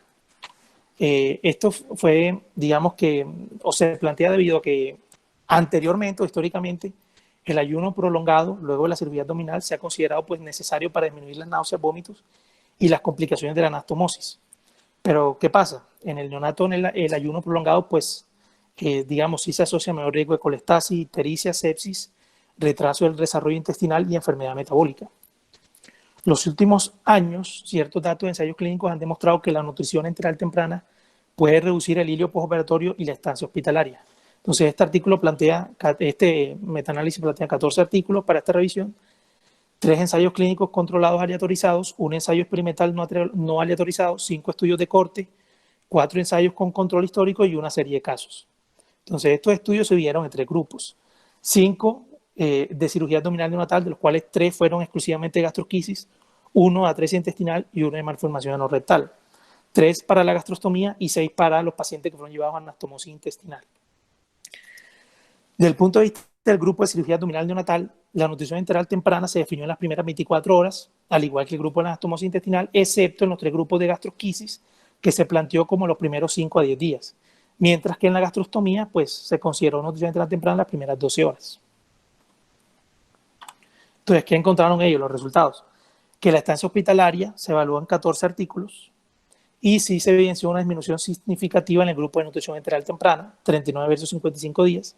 Esto fue, digamos que, o se plantea debido a que anteriormente o históricamente el ayuno prolongado luego de la cirugía abdominal se ha considerado pues necesario para disminuir las náuseas, vómitos y las complicaciones de la anastomosis. Pero, ¿qué pasa? En el neonato, el ayuno prolongado, pues, digamos, sí se asocia a mayor riesgo de colestasis, ictericia, sepsis, retraso del desarrollo intestinal y enfermedad metabólica. Los últimos años, ciertos datos de ensayos clínicos han demostrado que la nutrición enteral temprana puede reducir el hilio postoperatorio y la estancia hospitalaria. Entonces, este metaanálisis plantea 14 artículos para esta revisión, 3 ensayos clínicos controlados aleatorizados, un ensayo experimental no aleatorizado, 5 estudios de corte, 4 ensayos con control histórico y una serie de casos. Entonces, estos estudios se dividieron en 3 grupos. 5 de cirugía abdominal neonatal, de los cuales 3 fueron exclusivamente de gastrosquisis, 1 de atresia intestinal y 1 de malformación anorrectal. 3 para la gastrostomía y 6 para los pacientes que fueron llevados a anastomosis intestinal. Desde el punto de vista del grupo de cirugía abdominal neonatal, la nutrición enteral temprana se definió en las primeras 24 horas, al igual que el grupo de la anastomosis intestinal, excepto en los 3 grupos de gastrosquisis, que se planteó como los primeros 5 a 10 días, mientras que en la gastrostomía pues, se consideró nutrición enteral temprana en las primeras 12 horas. Entonces, ¿qué encontraron ellos los resultados? Que la estancia hospitalaria se evaluó en 14 artículos y sí se evidenció una disminución significativa en el grupo de nutrición enteral temprana, 39 versus 55 días.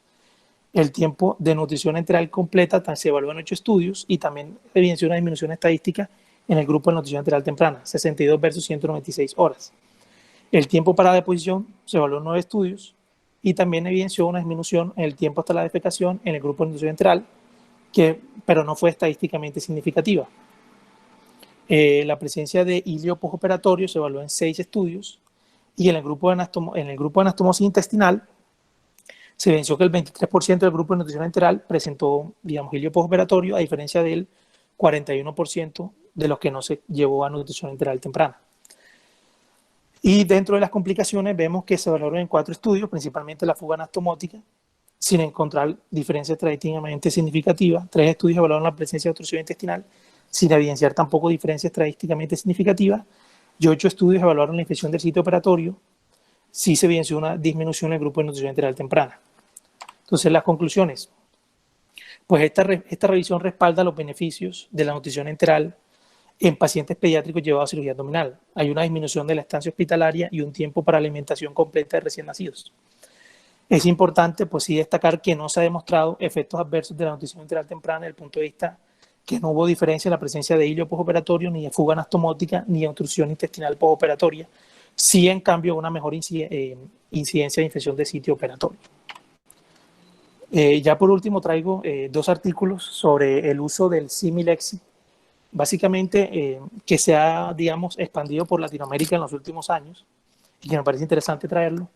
El tiempo de nutrición enteral completa se evaluó en 8 estudios y también evidenció una disminución estadística en el grupo de nutrición enteral temprana, 62 versus 196 horas. El tiempo para la deposición se evaluó en 9 estudios y también evidenció una disminución en el tiempo hasta la defecación en el grupo de nutrición enteral, pero no fue estadísticamente significativa. La presencia de hilio postoperatorio se evaluó en 6 estudios y en el grupo de anastomosis intestinal se evidenció que el 23% del grupo de nutrición enteral presentó, digamos, hilio postoperatorio, a diferencia del 41% de los que no se llevó a nutrición enteral temprana. Y dentro de las complicaciones vemos que se evaluaron en 4 estudios, principalmente la fuga anastomótica, sin encontrar diferencias estadísticamente significativas. 3 estudios evaluaron la presencia de obstrucción intestinal, sin evidenciar tampoco diferencias estadísticamente significativas. Y 8 estudios evaluaron la infección del sitio operatorio, sí se evidenció una disminución en el grupo de nutrición enteral temprana. Entonces, las conclusiones. Pues esta revisión respalda los beneficios de la nutrición enteral en pacientes pediátricos llevados a cirugía abdominal. Hay una disminución de la estancia hospitalaria y un tiempo para alimentación completa de recién nacidos. Es importante, pues sí, destacar que no se ha demostrado efectos adversos de la nutrición enteral temprana desde el punto de vista que no hubo diferencia en la presencia de hilio postoperatorio, ni de fuga anastomótica, ni de obstrucción intestinal postoperatoria. Sí, en cambio, una mejor incidencia de infección de sitio operatorio. Ya por último traigo 2 artículos sobre el uso del Similexit, básicamente que se ha, digamos, expandido por Latinoamérica en los últimos años y que me parece interesante traerlo.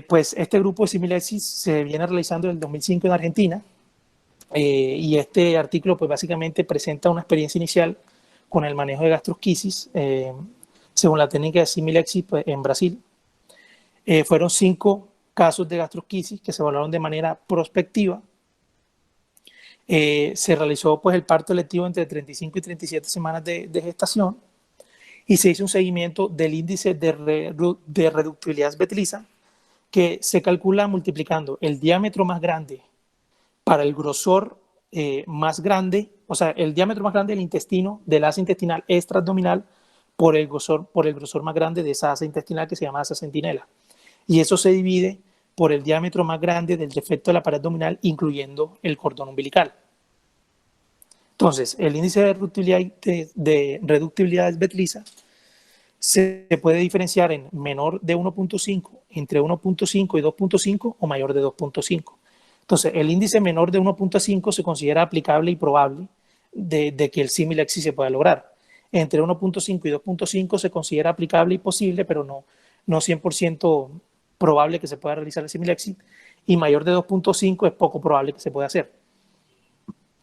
Pues este grupo de Similexit se viene realizando en el 2005 en Argentina y este artículo pues básicamente presenta una experiencia inicial con el manejo de gastrosquisis según la técnica de Similexit pues, en Brasil. Fueron 5 casos de gastrosquisis que se evaluaron de manera prospectiva. Se realizó pues, el parto electivo entre 35 y 37 semanas de gestación y se hizo un seguimiento del índice de reductibilidad Svetlisa que se calcula multiplicando el diámetro más grande para el grosor más grande, o sea, el diámetro más grande del intestino, del asa intestinal extraabdominal, por el grosor más grande de esa asa intestinal que se llama asa centinela. Y eso se divide por el diámetro más grande del defecto de la pared abdominal, incluyendo el cordón umbilical. Entonces, el índice de reductibilidad Svetlisa se puede diferenciar en menor de 1.5, entre 1.5 y 2.5 o mayor de 2.5. Entonces, el índice menor de 1.5 se considera aplicable y probable de que el Similexit se pueda lograr. Entre 1.5 y 2.5 se considera aplicable y posible, pero no 100% probable que se pueda realizar el Similexit, y mayor de 2.5 es poco probable que se pueda hacer.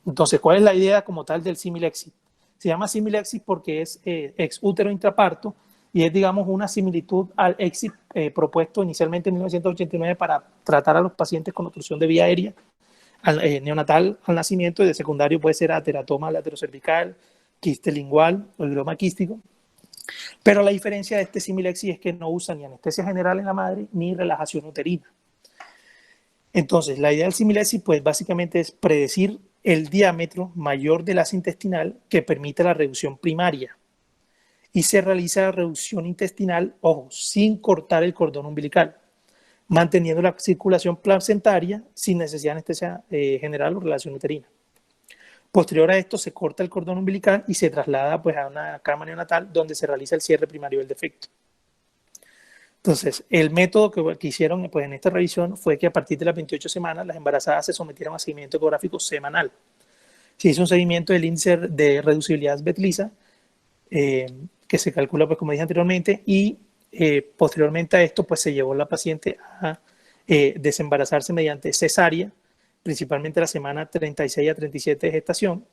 Entonces, ¿cuál es la idea como tal del Similexit? Se llama Similexit porque es ex útero intraparto y es, digamos, una similitud al EXIT propuesto inicialmente en 1989 para tratar a los pacientes con obstrucción de vía aérea neonatal al nacimiento, y de secundario puede ser ateratoma laterocervical, quiste lingual o el glioma quístico. Pero la diferencia de este Similexis es que no usa ni anestesia general en la madre ni relajación uterina. Entonces, la idea del Similexis, pues básicamente es predecir el diámetro mayor del asa intestinal que permite la reducción primaria. Y se realiza la reducción intestinal, ojo, sin cortar el cordón umbilical, manteniendo la circulación placentaria sin necesidad de anestesia general o relación uterina. Posterior a esto se corta el cordón umbilical y se traslada pues, a una cama neonatal donde se realiza el cierre primario del defecto. Entonces, el método que hicieron pues, en esta revisión fue que a partir de las 28 semanas las embarazadas se sometieron a seguimiento ecográfico semanal. Se hizo un seguimiento del índice de reducibilidad Betlisa, que se calcula, pues, como dije anteriormente, y posteriormente a esto pues, se llevó la paciente a desembarazarse mediante cesárea, principalmente la semana 36 a 37 de gestación.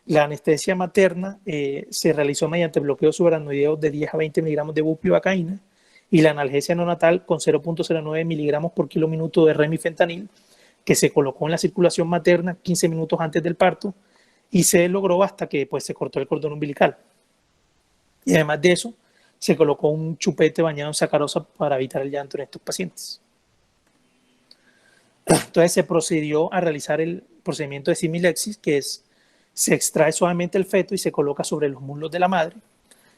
La anestesia materna se realizó mediante bloqueo subaracnoideo de 10 a 20 miligramos de bupivacaína y la analgesia neonatal con 0.09 miligramos por kilo minuto de remifentanil, que se colocó en la circulación materna 15 minutos antes del parto y se logró hasta que pues, se cortó el cordón umbilical. Y además de eso, se colocó un chupete bañado en sacarosa para evitar el llanto en estos pacientes. Entonces se procedió a realizar el procedimiento de Similexis, que es, se extrae suavemente el feto y se coloca sobre los muslos de la madre,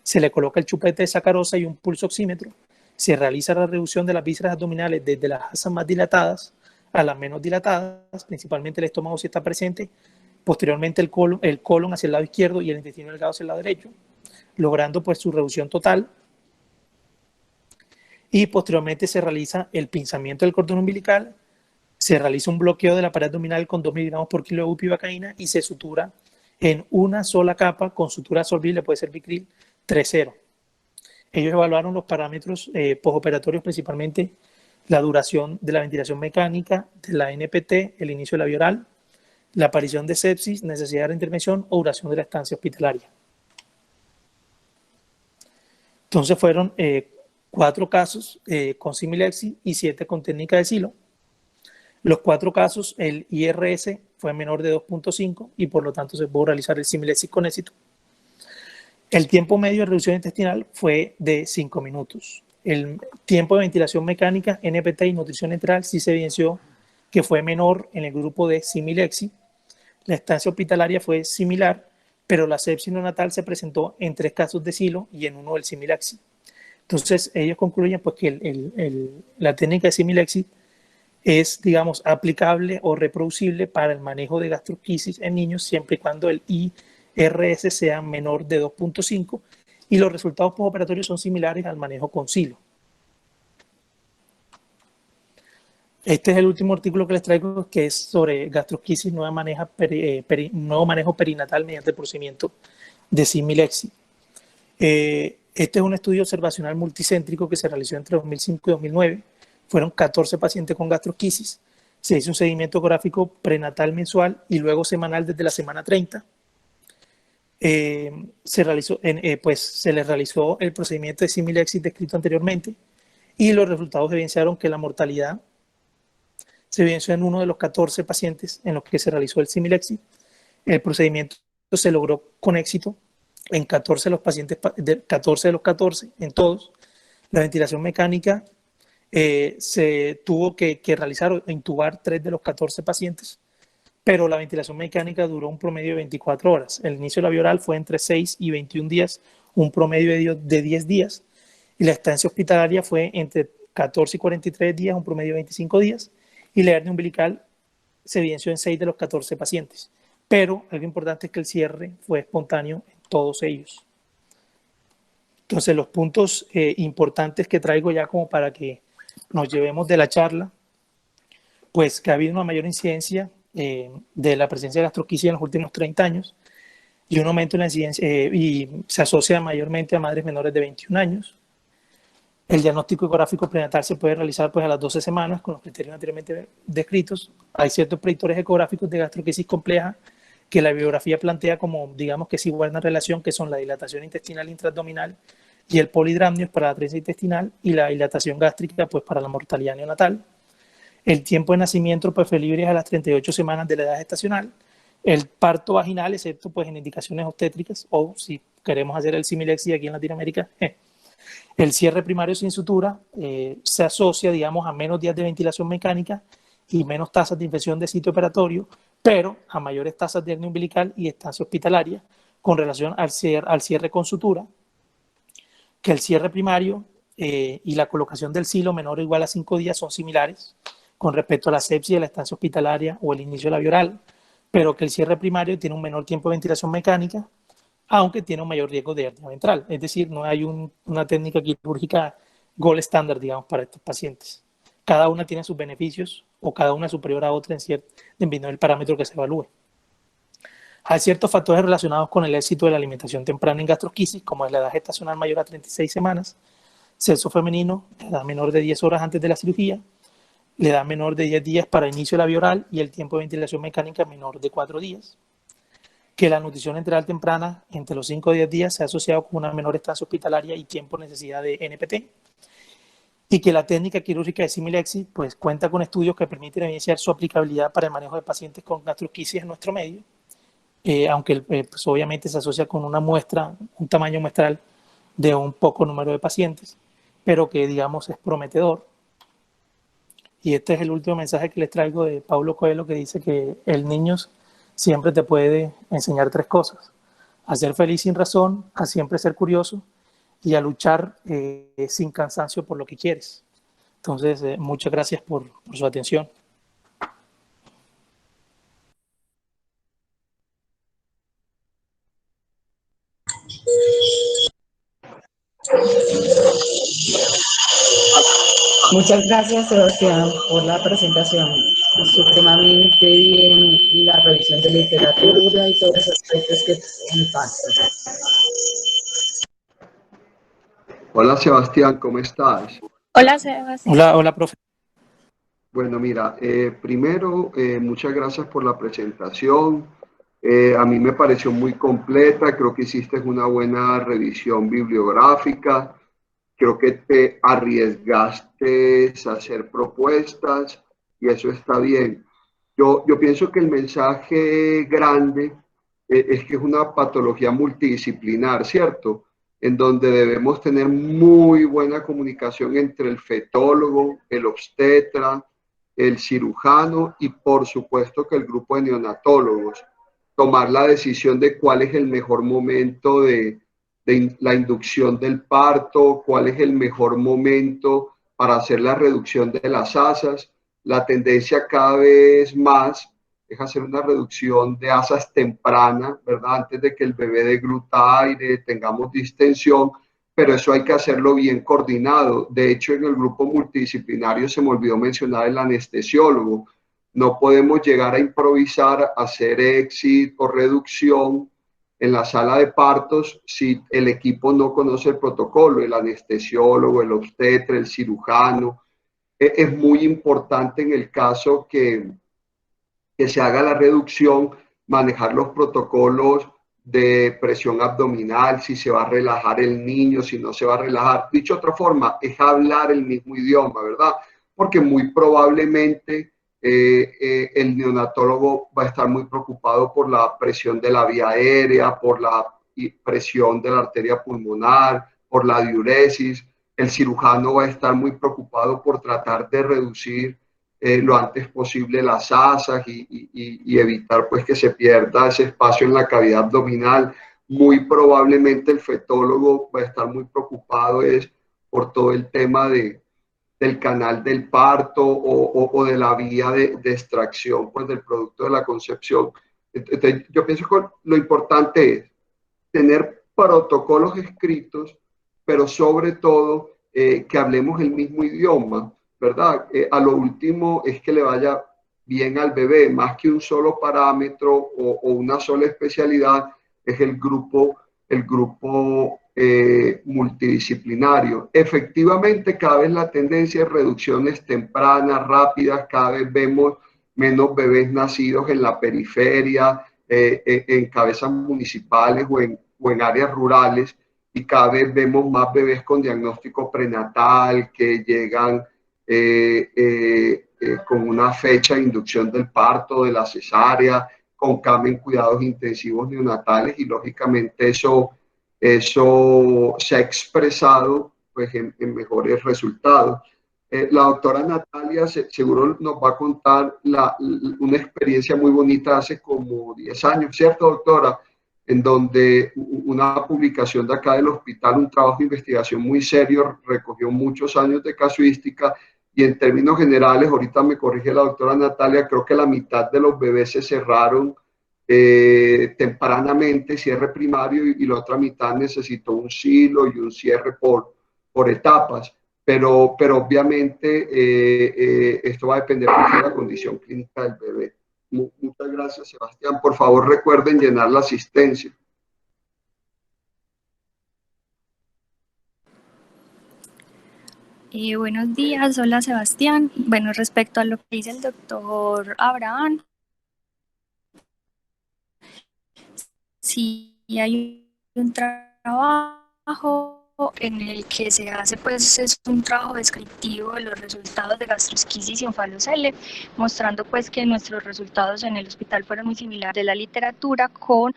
se le coloca el chupete de sacarosa y un pulso oxímetro, se realiza la reducción de las vísceras abdominales desde las asas más dilatadas a las menos dilatadas, principalmente el estómago si está presente, posteriormente el colon hacia el lado izquierdo y el intestino delgado hacia el lado derecho, logrando pues su reducción total. Y posteriormente se realiza el pinzamiento del cordón umbilical, se realiza un bloqueo de la pared abdominal con 2 miligramos por kilo de bupivacaína y se sutura en una sola capa con sutura absorbible, puede ser Vicryl 3.0. Ellos evaluaron los parámetros postoperatorios, principalmente la duración de la ventilación mecánica, de la NPT, el inicio de la vía oral, la aparición de sepsis, necesidad de intervención o duración de la estancia hospitalaria. Entonces fueron 4 casos con Similexis y 7 con técnica de Silo. Los 4 casos, el IRS fue menor de 2.5 y por lo tanto se pudo realizar el Similexis con éxito. El tiempo medio de reducción intestinal fue de 5 minutos. El tiempo de ventilación mecánica, NPT y nutrición enteral sí se evidenció que fue menor en el grupo de Similexis. La estancia hospitalaria fue similar, pero la sepsis neonatal se presentó en 3 casos de Silo y en 1 del Similexis. Entonces ellos concluyen pues, que la técnica de Similexis es, digamos, aplicable o reproducible para el manejo de gastrosquisis en niños siempre y cuando el IRS sea menor de 2.5 y los resultados postoperatorios son similares al manejo con Silo. Este es el último artículo que les traigo, que es sobre gastrosquisis, nuevo manejo perinatal mediante el procedimiento de Similexis. Este es un estudio observacional multicéntrico que se realizó entre 2005 y 2009. Fueron 14 pacientes con gastrosquisis. Se hizo un seguimiento ecográfico prenatal mensual y luego semanal desde la semana 30. Se les realizó el procedimiento de Similexis descrito anteriormente y los resultados evidenciaron que la mortalidad se evidenció en 1 de los 14 pacientes en los que se realizó el Similexis. El procedimiento se logró con éxito en 14 de los pacientes, 14 de los 14, en todos. La ventilación mecánica se tuvo que realizar o intubar 3 de los 14 pacientes, pero la ventilación mecánica duró un promedio de 24 horas. El inicio de la vía oral fue entre 6 y 21 días, un promedio de 10 días, y la estancia hospitalaria fue entre 14 y 43 días, un promedio de 25 días, y la hernia umbilical se evidenció en 6 de los 14 pacientes. Pero algo importante es que el cierre fue espontáneo en todos ellos. Entonces, los puntos importantes que traigo ya como para que nos llevemos de la charla, pues que ha habido una mayor incidencia de la presencia de gastrosquisis en los últimos 30 años y un aumento en la incidencia y se asocia mayormente a madres menores de 21 años. El diagnóstico ecográfico prenatal se puede realizar pues, a las 12 semanas con los criterios anteriormente descritos. Hay ciertos predictores ecográficos de gastrosquisis compleja que la bibliografía plantea como, digamos que sí guardan relación, que son la dilatación intestinal intraabdominal y el polidramnios para la trenza intestinal y la dilatación gástrica pues, para la mortalidad neonatal. El tiempo de nacimiento preferible es a las 38 semanas de la edad gestacional El parto vaginal, excepto pues en indicaciones obstétricas, o si queremos hacer el Similexi aquí en Latinoamérica, el cierre primario sin sutura se asocia, digamos, a menos días de ventilación mecánica y menos tasas de infección de sitio operatorio, pero a mayores tasas de hernia umbilical y estancia hospitalaria con relación al cierre con sutura, que el cierre primario y la colocación del silo menor o igual a 5 días son similares con respecto a la sepsia, la estancia hospitalaria o el inicio labioral, pero que el cierre primario tiene un menor tiempo de ventilación mecánica, aunque tiene un mayor riesgo de hernia ventral. Es decir, no hay una técnica quirúrgica gold estándar, digamos, para estos pacientes. Cada una tiene sus beneficios o cada una es superior a otra dependiendo del parámetro que se evalúe. Hay ciertos factores relacionados con el éxito de la alimentación temprana en gastrosquisis, como es la edad gestacional mayor a 36 semanas, sexo femenino, la edad menor de 10 horas antes de la cirugía, la edad menor de 10 días para inicio de la vía oral y el tiempo de ventilación mecánica menor de 4 días. Que la nutrición enteral temprana entre los 5 y 10 días se ha asociado con una menor estancia hospitalaria y tiempo necesidad de NPT. Y que la técnica quirúrgica de Similexi pues, cuenta con estudios que permiten evidenciar su aplicabilidad para el manejo de pacientes con gastrosquisis en nuestro medio, aunque pues, obviamente se asocia con una muestra, un tamaño muestral de un poco número de pacientes, pero que digamos es prometedor. Y este es el último mensaje que les traigo de Paulo Coelho, que dice que el niño siempre te puede enseñar 3 cosas: a ser feliz sin razón, a siempre ser curioso y a luchar sin cansancio por lo que quieres. Entonces, muchas gracias por su atención. Muchas gracias, Sebastián, por la presentación. Supremamente bien la revisión de literatura y todos los aspectos que impactan. Hola Sebastián, ¿cómo estás? Hola, Sebastián. Hola, profe. Bueno, mira, primero, muchas gracias por la presentación. A mí me pareció muy completa, creo que hiciste una buena revisión bibliográfica, creo que te arriesgaste a hacer propuestas y eso está bien. Yo pienso que el mensaje grande es que es una patología multidisciplinar, ¿cierto? En donde debemos tener muy buena comunicación entre el fetólogo, el obstetra, el cirujano y por supuesto que el grupo de neonatólogos. Tomar la decisión de cuál es el mejor momento de la inducción del parto, cuál es el mejor momento para hacer la reducción de las asas. La tendencia cada vez más es hacer una reducción de asas temprana, ¿verdad? Antes de que el bebé dé glutaire, tengamos distensión, pero eso hay que hacerlo bien coordinado. De hecho, en el grupo multidisciplinario se me olvidó mencionar el anestesiólogo. No podemos llegar a improvisar, hacer exit o reducción en la sala de partos si el equipo no conoce el protocolo, el anestesiólogo, el obstetra, el cirujano. Es muy importante en el caso que se haga la reducción, manejar los protocolos de presión abdominal, si se va a relajar el niño, si no se va a relajar. Dicho de otra forma, es hablar el mismo idioma, ¿verdad? Porque muy probablemente el neonatólogo va a estar muy preocupado por la presión de la vía aérea, por la presión de la arteria pulmonar, por la diuresis. El cirujano va a estar muy preocupado por tratar de reducir lo antes posible las asas y evitar pues que se pierda ese espacio en la cavidad abdominal. Muy probablemente el fetólogo va a estar muy preocupado es por todo el tema del canal del parto o de la vía de extracción pues, del producto de la concepción. Entonces, yo pienso que lo importante es tener protocolos escritos, pero sobre todo que hablemos el mismo idioma, ¿verdad? A lo último es que le vaya bien al bebé, más que un solo parámetro o una sola especialidad, es el grupo multidisciplinario. Efectivamente, cada vez la tendencia es reducciones tempranas, rápidas, cada vez vemos menos bebés nacidos en la periferia, en cabezas municipales o en áreas rurales, y cada vez vemos más bebés con diagnóstico prenatal que llegan con una fecha de inducción del parto, de la cesárea, con cama en cuidados intensivos neonatales y lógicamente eso se ha expresado pues, en mejores resultados. La doctora Natalia seguro nos va a contar una experiencia muy bonita hace como 10 años, ¿cierto, doctora? En donde una publicación de acá del hospital, un trabajo de investigación muy serio, recogió muchos años de casuística y en términos generales, ahorita me corrige la doctora Natalia, creo que la mitad de los bebés se cerraron tempranamente, cierre primario, y la otra mitad necesitó un silo y un cierre por etapas. Pero obviamente esto va a depender mucho de la condición clínica del bebé. Muchas gracias, Sebastián. Por favor, recuerden llenar la asistencia. Buenos días, hola Sebastián. Bueno, respecto a lo que dice el doctor Abraham, sí hay un trabajo en el que se hace, pues es un trabajo descriptivo de los resultados de gastrosquisis y onfalocele, mostrando pues que nuestros resultados en el hospital fueron muy similares de la literatura con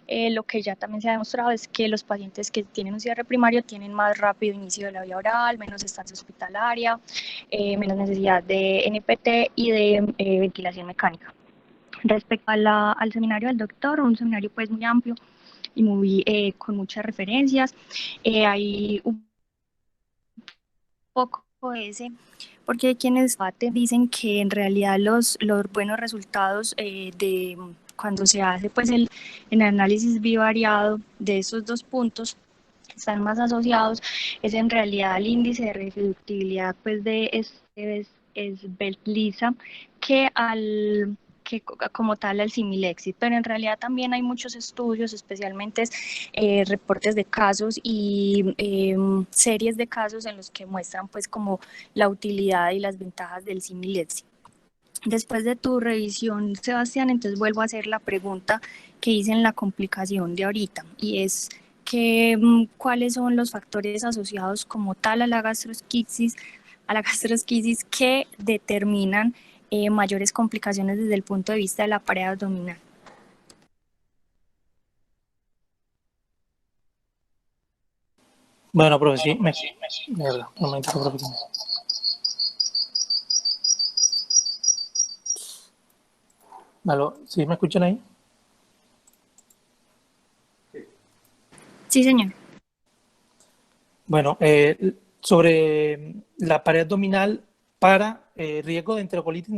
lo que ya también se ha demostrado es que los pacientes que tienen un cierre primario tienen más rápido inicio de la vía oral, menos estancia hospitalaria, menos necesidad de NPT y de ventilación mecánica. Respecto al seminario del doctor, un seminario pues muy amplio y muy con muchas referencias, hay un poco de ese, porque hay quienes dicen que en realidad los buenos resultados de cuando se hace pues el análisis bivariado de esos dos puntos están más asociados es en realidad al índice de reproductibilidad pues de esbeltliza que como tal al Similexit, pero en realidad también hay muchos estudios, especialmente reportes de casos y series de casos en los que muestran pues como la utilidad y las ventajas del Similexit. Después de tu revisión, Sebastián, entonces vuelvo a hacer la pregunta que hice en la complicación de ahorita, y es que cuáles son los factores asociados como tal a la gastrosquisis que determinan mayores complicaciones desde el punto de vista de la pared abdominal. Bueno, profe, sí, verdad, un momento, profe. ¿Aló? ¿Sí me escuchan ahí? Sí, señor. Bueno, sobre la pared abdominal para riesgo de enterocolitis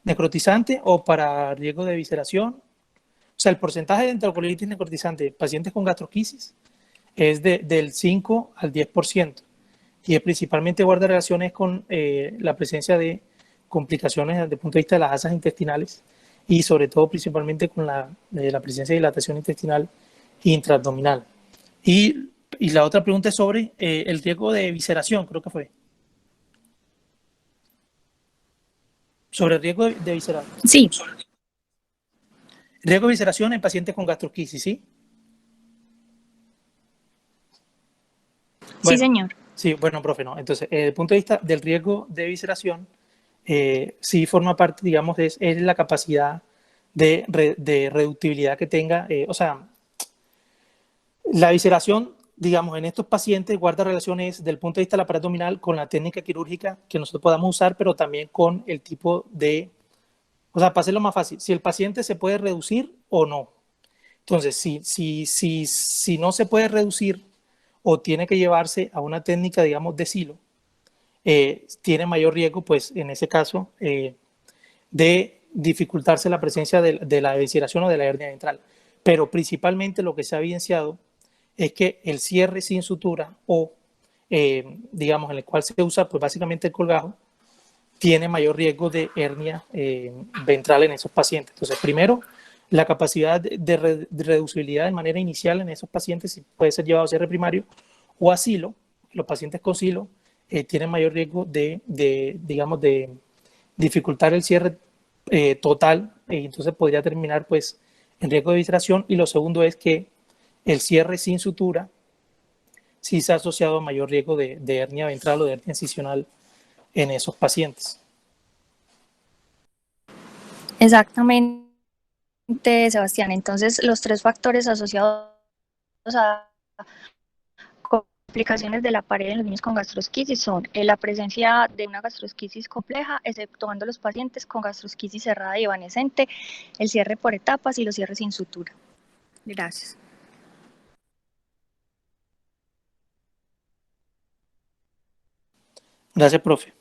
necrotizante o para riesgo de visceración. O sea, el porcentaje de enterocolitis necrotizante en pacientes con gastrosquisis es del 5 al 10%, y principalmente guarda relaciones con la presencia de complicaciones desde el punto de vista de las asas intestinales y sobre todo principalmente con la presencia de dilatación intestinal intraabdominal. Y la otra pregunta es sobre el riesgo de visceración, creo que fue. Sobre el riesgo de visceración. Sí. Riesgo de visceración en pacientes con gastrosquisis, ¿sí? Bueno, sí, señor. Sí, bueno, profe, no. Entonces, desde el punto de vista del riesgo de visceración, sí forma parte, digamos, es la capacidad de reductibilidad que tenga. O sea, la visceración, digamos, en estos pacientes guarda relaciones del punto de vista de la pared abdominal con la técnica quirúrgica que nosotros podamos usar, pero también con el tipo de, o sea, para hacerlo más fácil, si el paciente se puede reducir o no. Entonces, si no se puede reducir o tiene que llevarse a una técnica, digamos, de silo, tiene mayor riesgo, pues, en ese caso, de dificultarse la presencia de la visceración o de la hernia ventral. Pero principalmente lo que se ha evidenciado es que el cierre sin sutura o, digamos, en el cual se usa, pues, básicamente el colgajo, tiene mayor riesgo de hernia ventral en esos pacientes. Entonces, primero, la capacidad de reducibilidad de manera inicial en esos pacientes puede ser llevado a cierre primario o a silo. Los pacientes con silo tienen mayor riesgo digamos, de dificultar el cierre total, y entonces podría terminar pues en riesgo de visceración. Y lo segundo es que el cierre sin sutura sí se ha asociado a mayor riesgo de hernia ventral o de hernia incisional en esos pacientes. Exactamente. Sebastián. Entonces, los tres factores asociados a complicaciones de la pared en los niños con gastrosquisis son la presencia de una gastrosquisis compleja, exceptuando los pacientes con gastrosquisis cerrada y evanescente, el cierre por etapas y los cierres sin sutura. Gracias. Gracias, profe.